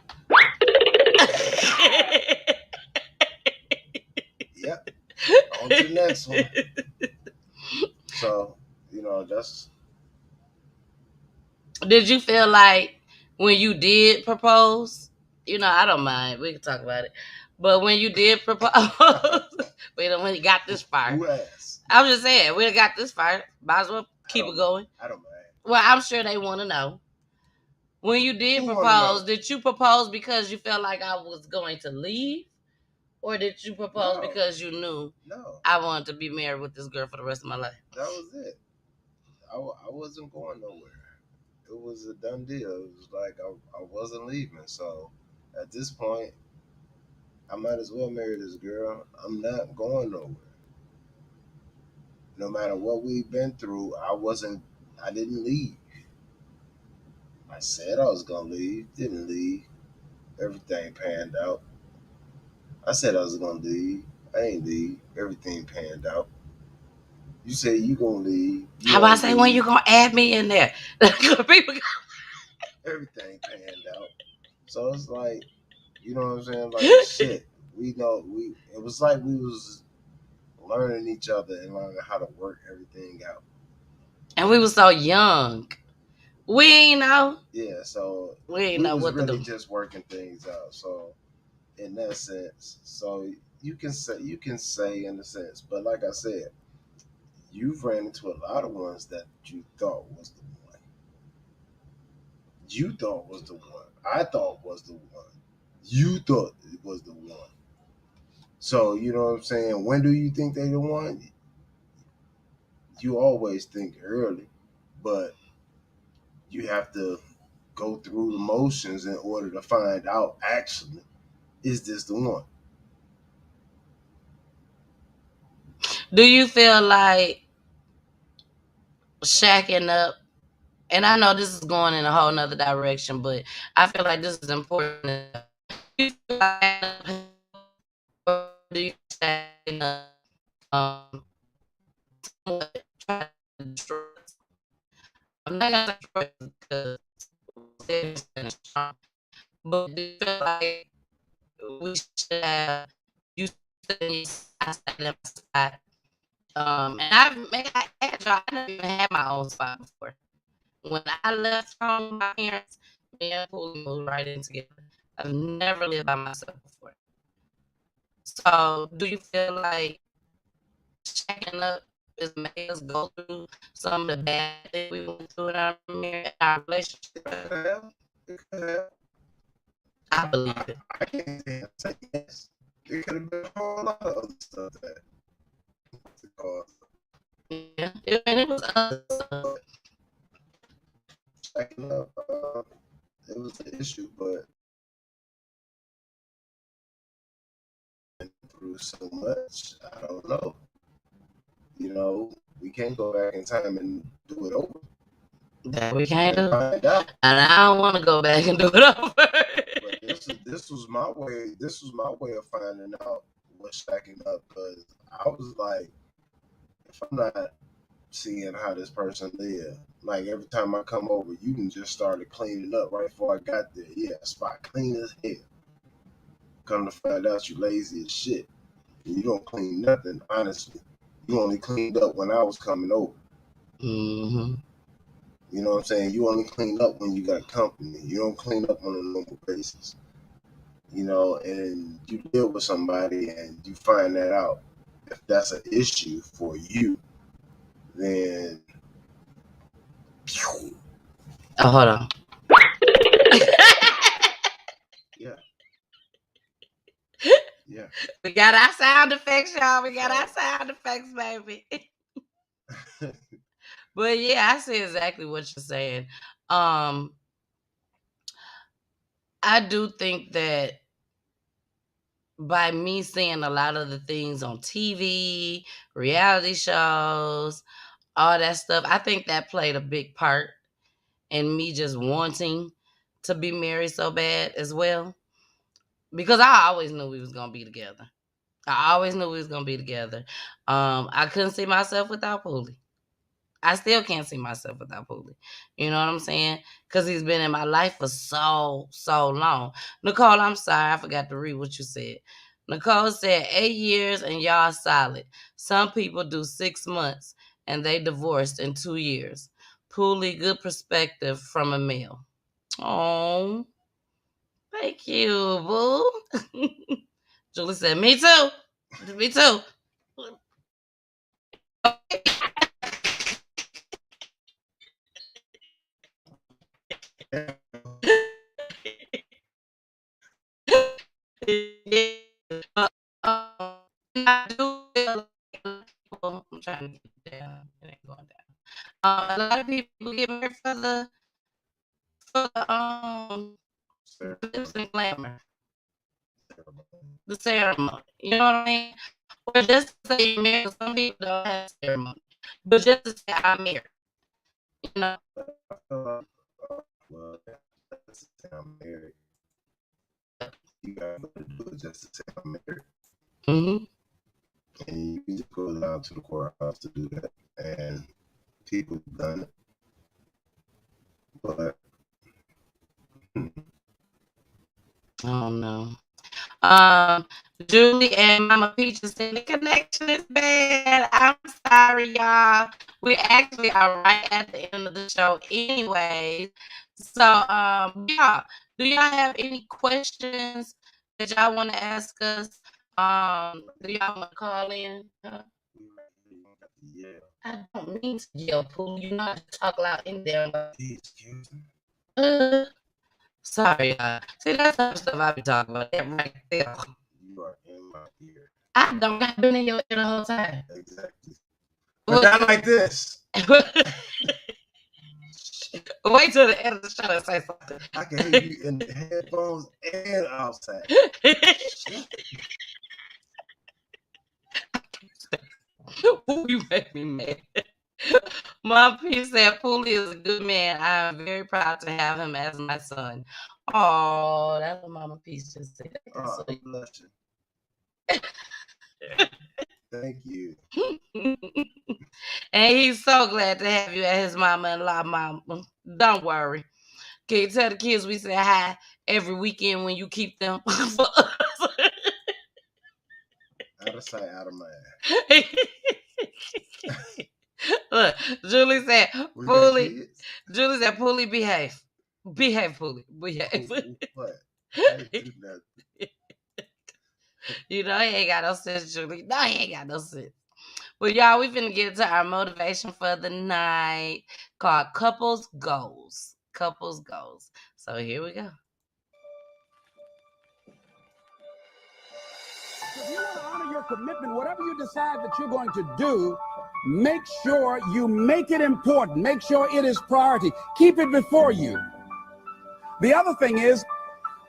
[SPEAKER 4] Yep. On to the next one. So, that's.
[SPEAKER 3] Did you feel like when you did propose? I don't mind. We can talk about it. But when you did propose, when you got this far,
[SPEAKER 4] Who asked?
[SPEAKER 3] I'm just saying, we got this far. Might as well keep it going.
[SPEAKER 4] I don't mind.
[SPEAKER 3] Well, I'm sure they want to know. When you did propose, did you propose because you felt like I was going to leave? Or did you propose because you knew I wanted to be married with this girl for the rest of my life?
[SPEAKER 4] That was it. I wasn't going nowhere. It was a done deal. It was like I wasn't leaving. So at this point, I might as well marry this girl. I'm not going nowhere. No matter what we've been through, I didn't leave. I said I was going to leave. Didn't leave. Everything panned out. I said I was going to leave. I ain't leave. Everything panned out. You say you going to leave.
[SPEAKER 3] How about I say when you going to add me in there? People
[SPEAKER 4] Everything panned out. So it's like, you know what I'm saying? Like, shit. It was like we was learning each other and learning how to work everything out.
[SPEAKER 3] And we was so young. We ain't know.
[SPEAKER 4] Yeah, so
[SPEAKER 3] we ain't know what
[SPEAKER 4] really
[SPEAKER 3] to do.
[SPEAKER 4] Just working things out. So in that sense, so you can say in a sense, but like I said, you've ran into a lot of ones that you thought was the one. You thought was the one. I thought was the one. You thought it was the one. So you know what I'm saying? When do you think they the one? You always think early, but you have to go through the motions in order to find out actually, is this the one?
[SPEAKER 3] Do you feel like shacking up? And I know this is going in a whole nother direction, but I feel like this is important. Do you feel like, or do you shacking up? Try to destroy it? I'm not gonna destroy it because it's strong. But do you feel like we should have you I stand in my spot? And I never even had my own spot before. When I left home, my parents, me and Poolie moved right in together. I've never lived by myself before. So, do you feel like checking up is making us go through some of the bad things we went through in our marriage, our relationship? I believe it.
[SPEAKER 4] I can't say yes. It could have been a whole lot of other stuff that.
[SPEAKER 3] Yeah, it was
[SPEAKER 4] Checking up, it was an issue, but through so much, I don't know. We can't go back in time and do it over.
[SPEAKER 3] That we can't do. And I don't want to go back and do it over.
[SPEAKER 4] But this was my way. This was my way of finding out what's stacking up, because I was like, if I'm not seeing how this person live, like every time I come over, you can just started cleaning up right before I got there. Yeah, spot clean as hell. Come to find out, you lazy as shit. And you don't clean nothing, honestly. You only cleaned up when I was coming over.
[SPEAKER 3] Mm-hmm.
[SPEAKER 4] You know what I'm saying? You only clean up when you got company. You don't clean up on a normal basis. And you deal with somebody and you find that out. If that's an issue for you, then.
[SPEAKER 3] Oh, hold on.
[SPEAKER 4] Yeah.
[SPEAKER 3] We got our sound effects, y'all. We got our sound effects, baby. But yeah, I see exactly what you're saying. I do think that by me seeing a lot of the things on TV, reality shows, all that stuff, I think that played a big part in me just wanting to be married so bad as well. Because I always knew we was gonna be together. I always knew we was gonna be together. I couldn't see myself without Poolie. I still can't see myself without Poolie. You know what I'm saying? Because he's been in my life for so long. Nicole, I'm sorry, I forgot to read what you said. Nicole said 8 years and y'all solid. Some people do 6 months and they divorced in 2 years. Poolie, good perspective from a male. Oh, thank you, boo. Julie said, me too. Me too. I do feel like I'm trying to get it down. It ain't going down. A lot of people get married for the glitz and glamour, the ceremony. You know what I mean? Or just to say you're married. Some people don't have ceremony, but just to say I'm married. You know.
[SPEAKER 4] Well, that's to say I'm married. You gotta do it just to say I'm married.
[SPEAKER 3] Mm-hmm.
[SPEAKER 4] And you just go down to the courthouse to do that, and people have done it. But
[SPEAKER 3] I don't know. Julie and Mama Peachy said the connection is bad. I'm sorry, y'all. We actually are right at the end of the show anyways. So, yeah. Do y'all have any questions that y'all want to ask us? Do y'all want to call in? I don't mean to yell, Pooh. You know how to talk loud in there.
[SPEAKER 4] Excuse me.
[SPEAKER 3] Sorry, y'all. See, that's the stuff I be talking about. That right there.
[SPEAKER 4] You are in my ear.
[SPEAKER 3] I don't have been in your ear the whole time.
[SPEAKER 4] Exactly. But not like this.
[SPEAKER 3] Wait till the end of the show and say something.
[SPEAKER 4] I can hear you in the headphones and outside.
[SPEAKER 3] You make me mad. Mom P said Poolie is a good man. I am very proud to have him as my son. Oh, that's what Mama P just said.
[SPEAKER 4] Oh, bless you. Thank you.
[SPEAKER 3] And he's so glad to have you at his mama-in-law, mama. Don't worry. Can you tell the kids we say hi every weekend when you keep them for us?
[SPEAKER 4] Out of sight, out of mind.
[SPEAKER 3] Look, Julie said, Poolie. Julie said, Poolie, behave. Behave, Poolie. Behave.
[SPEAKER 4] What?
[SPEAKER 3] You know, he ain't got no sense, Julie. No, he ain't got no sense. Well, y'all, we finna get into our motivation for the night called Couples Goals. Couples Goals. So here we go.
[SPEAKER 11] If you want to honor your commitment, whatever you decide that you're going to do, make sure you make it important. Make sure it is priority. Keep it before you. The other thing is,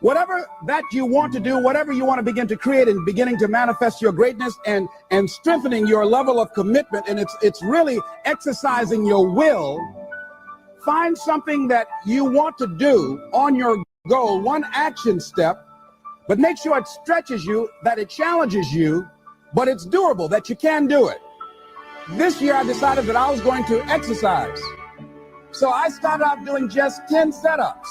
[SPEAKER 11] whatever that you want to do, whatever you want to begin to create and beginning to manifest your greatness and strengthening your level of commitment, and it's really exercising your will. Find something that you want to do on your goal, one action step, but make sure it stretches you, that it challenges you, but it's doable, that you can do it. This year I decided that I was going to exercise. So I started out doing just 10 setups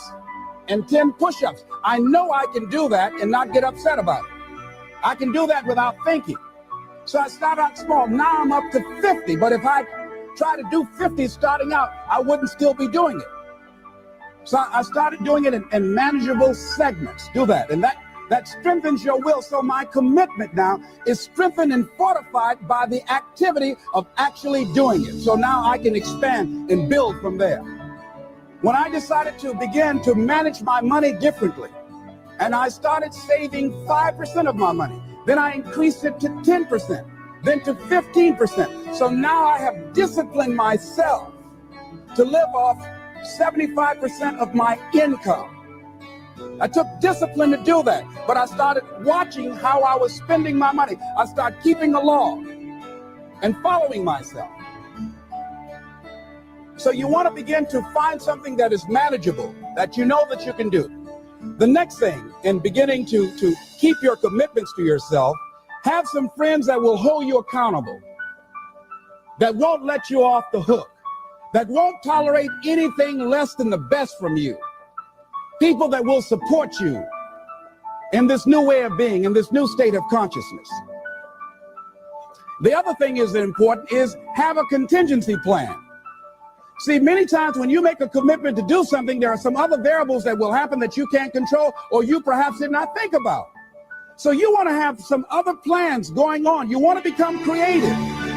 [SPEAKER 11] and 10 push-ups. I know I can do that and not get upset about it. I can do that without thinking. So I started out small. Now I'm up to 50, but if I try to do 50 starting out, I wouldn't still be doing it. So I started doing it in manageable segments. Do that, and that strengthens your will. So my commitment now is strengthened and fortified by the activity of actually doing it. So now I can expand and build from there. When I decided to begin to manage my money differently, and I started saving 5% of my money, Then I increased it to 10%, then to 15%. So now I have disciplined myself to live off 75% of my income. I took discipline to do that, but I started watching how I was spending my money. I started keeping a log and following myself. So you want to begin to find something that is manageable, that you know that you can do. The next thing, in beginning to keep your commitments to yourself, have some friends that will hold you accountable, that won't let you off the hook, that won't tolerate anything less than the best from you. People that will support you in this new way of being, in this new state of consciousness. The other thing is important is have a contingency plan. See, many times when you make a commitment to do something, there are some other variables that will happen that you can't control or you perhaps did not think about. So you want to have some other plans going on. You want to become creative.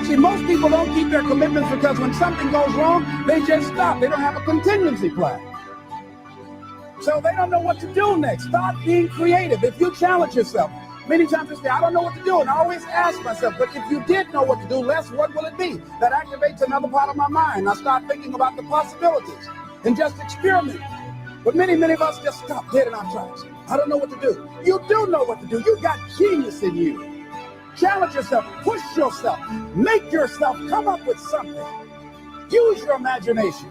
[SPEAKER 11] See, most people don't keep their commitments because when something goes wrong, they just stop. They don't have a contingency plan. So they don't know what to do next. Start being creative. If you challenge yourself, many times you say, I don't know what to do. And I always ask myself, but if you did know what to do, Les, what will it be? That activates another part of my mind. I start thinking about the possibilities and just experiment. But many of us just stop dead in our tracks. I don't know what to do. You do know what to do. You got genius in you. Challenge yourself, push yourself, make yourself come up with something. Use your imagination.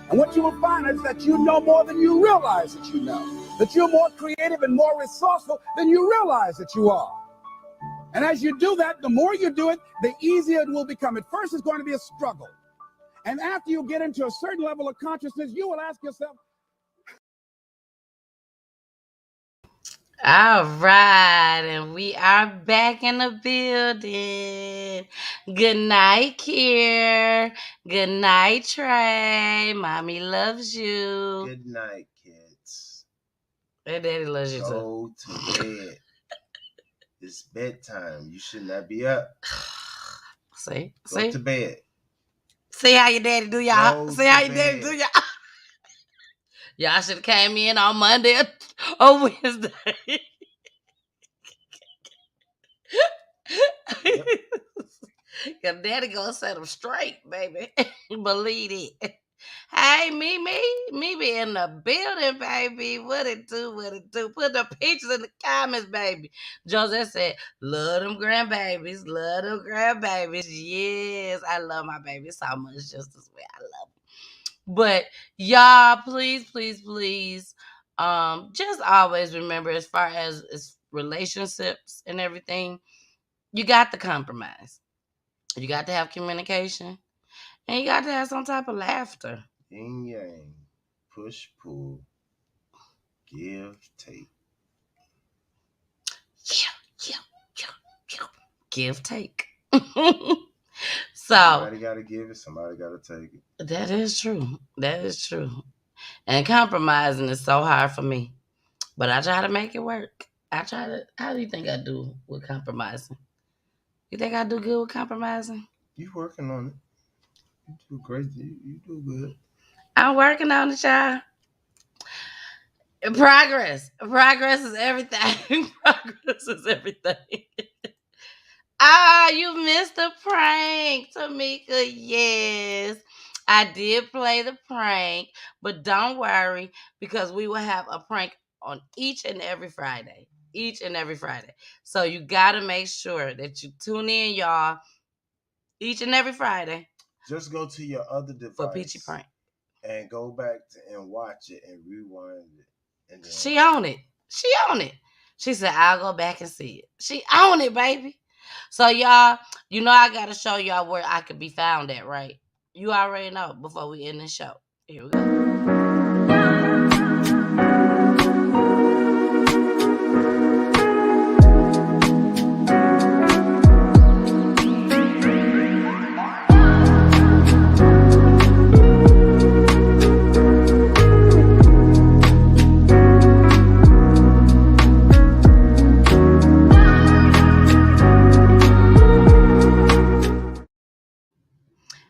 [SPEAKER 11] And what you will find is that you know more than you realize that you know. That you're more creative and more resourceful than you realize that you are. And as you do that, the more you do it, the easier it will become. At first, it's going to be a struggle. And after you get into a certain level of consciousness, you will ask yourself,
[SPEAKER 3] all right, and we are back in the building. Good night, Kier. Good night, Trey. Mommy loves you.
[SPEAKER 4] Good night, kids.
[SPEAKER 3] And Daddy loves you too.
[SPEAKER 4] Go to bed. It's bedtime. You should not be up.
[SPEAKER 3] See?
[SPEAKER 4] Go to bed.
[SPEAKER 3] See how your daddy do y'all?
[SPEAKER 4] Go
[SPEAKER 3] See how
[SPEAKER 4] to
[SPEAKER 3] your daddy
[SPEAKER 4] bed.
[SPEAKER 3] do y'all? Y'all should have came in on Monday or Wednesday. Cause daddy gonna set them straight, baby. Believe it. Hey, Mimi in the building, baby. What it do? Put the pictures in the comments, baby. Joseph said, love them grandbabies. Love them grandbabies. Yes, I love my babies so much, just as well. I love them. But y'all, please, just always remember, as far as relationships and everything, you got to compromise. You got to have communication. And you got to have some type of laughter.
[SPEAKER 4] Yin yang. Push, pull. Give, take.
[SPEAKER 3] Give, take. So
[SPEAKER 4] somebody got to give it, somebody got to take it.
[SPEAKER 3] That is true. And compromising is so hard for me. But I try to make it work. How do you think I do with compromising? You think I do good with compromising?
[SPEAKER 4] You working on it. You do great. You do good.
[SPEAKER 3] I'm working on it, y'all. Progress is everything. Progress is everything. You missed the prank, Tamika. Yes, I did play the prank, but don't worry because we will have a prank on each and every Friday. So you got to make sure that you tune in, y'all, each and every Friday.
[SPEAKER 4] Just go to your other device
[SPEAKER 3] for Peachy prank
[SPEAKER 4] and go back and watch it and rewind it. And then
[SPEAKER 3] she own it. She said, I'll go back and see it. She own it, baby. So y'all, you know I gotta show y'all where I could be found at, right? You already know before we end the show. Here we go.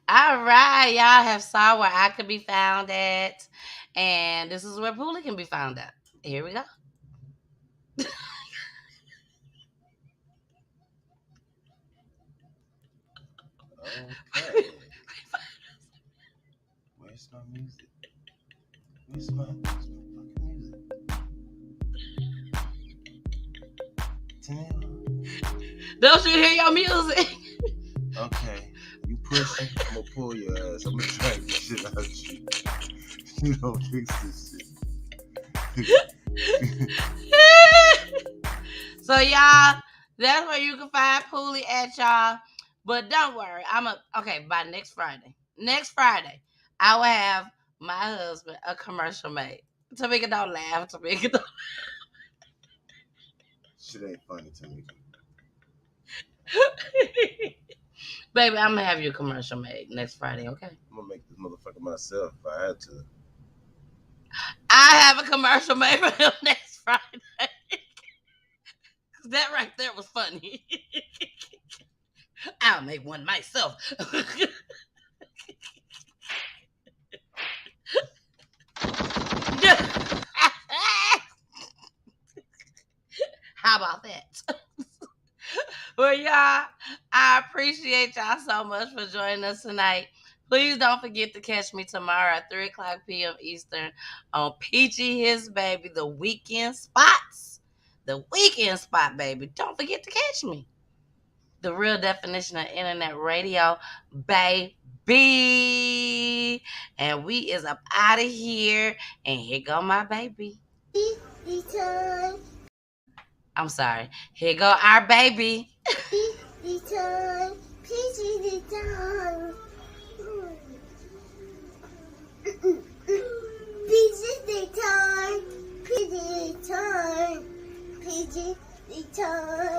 [SPEAKER 3] All right, y'all have saw where I could be found at, and this is where Poolie can be found at. Here we go.
[SPEAKER 4] Okay. Where's my music? Where's my fucking music?
[SPEAKER 3] Don't you hear your music?
[SPEAKER 4] Okay. You push it, I'm gonna pull your ass. I'm gonna drag the shit out of you. You don't fix this shit.
[SPEAKER 3] So y'all, that's where you can find Poolie at, y'all. But don't worry, okay, by next Friday. Next Friday, I will have my husband a commercial made. Tamika, don't laugh. Tamika, don't.
[SPEAKER 4] Shit ain't funny to me.
[SPEAKER 3] Baby, I'm gonna have you a commercial made next Friday, okay?
[SPEAKER 4] I'm gonna make this motherfucker myself if I had to.
[SPEAKER 3] I have a commercial made for him next Friday. That right there was funny. I'll make one myself. How about that? Well, y'all, I appreciate y'all so much for joining us tonight. Please don't forget to catch me tomorrow at 3 o'clock p.m. Eastern on Peachy, his baby, the weekend spots. The weekend spot, baby. Don't forget to catch me. The real definition of internet radio, baby. And we is up out of here. And here go my baby. I'm sorry. Here go our baby.
[SPEAKER 12] Return. Peachy return. Peachy return. Peachy return. Peachy return.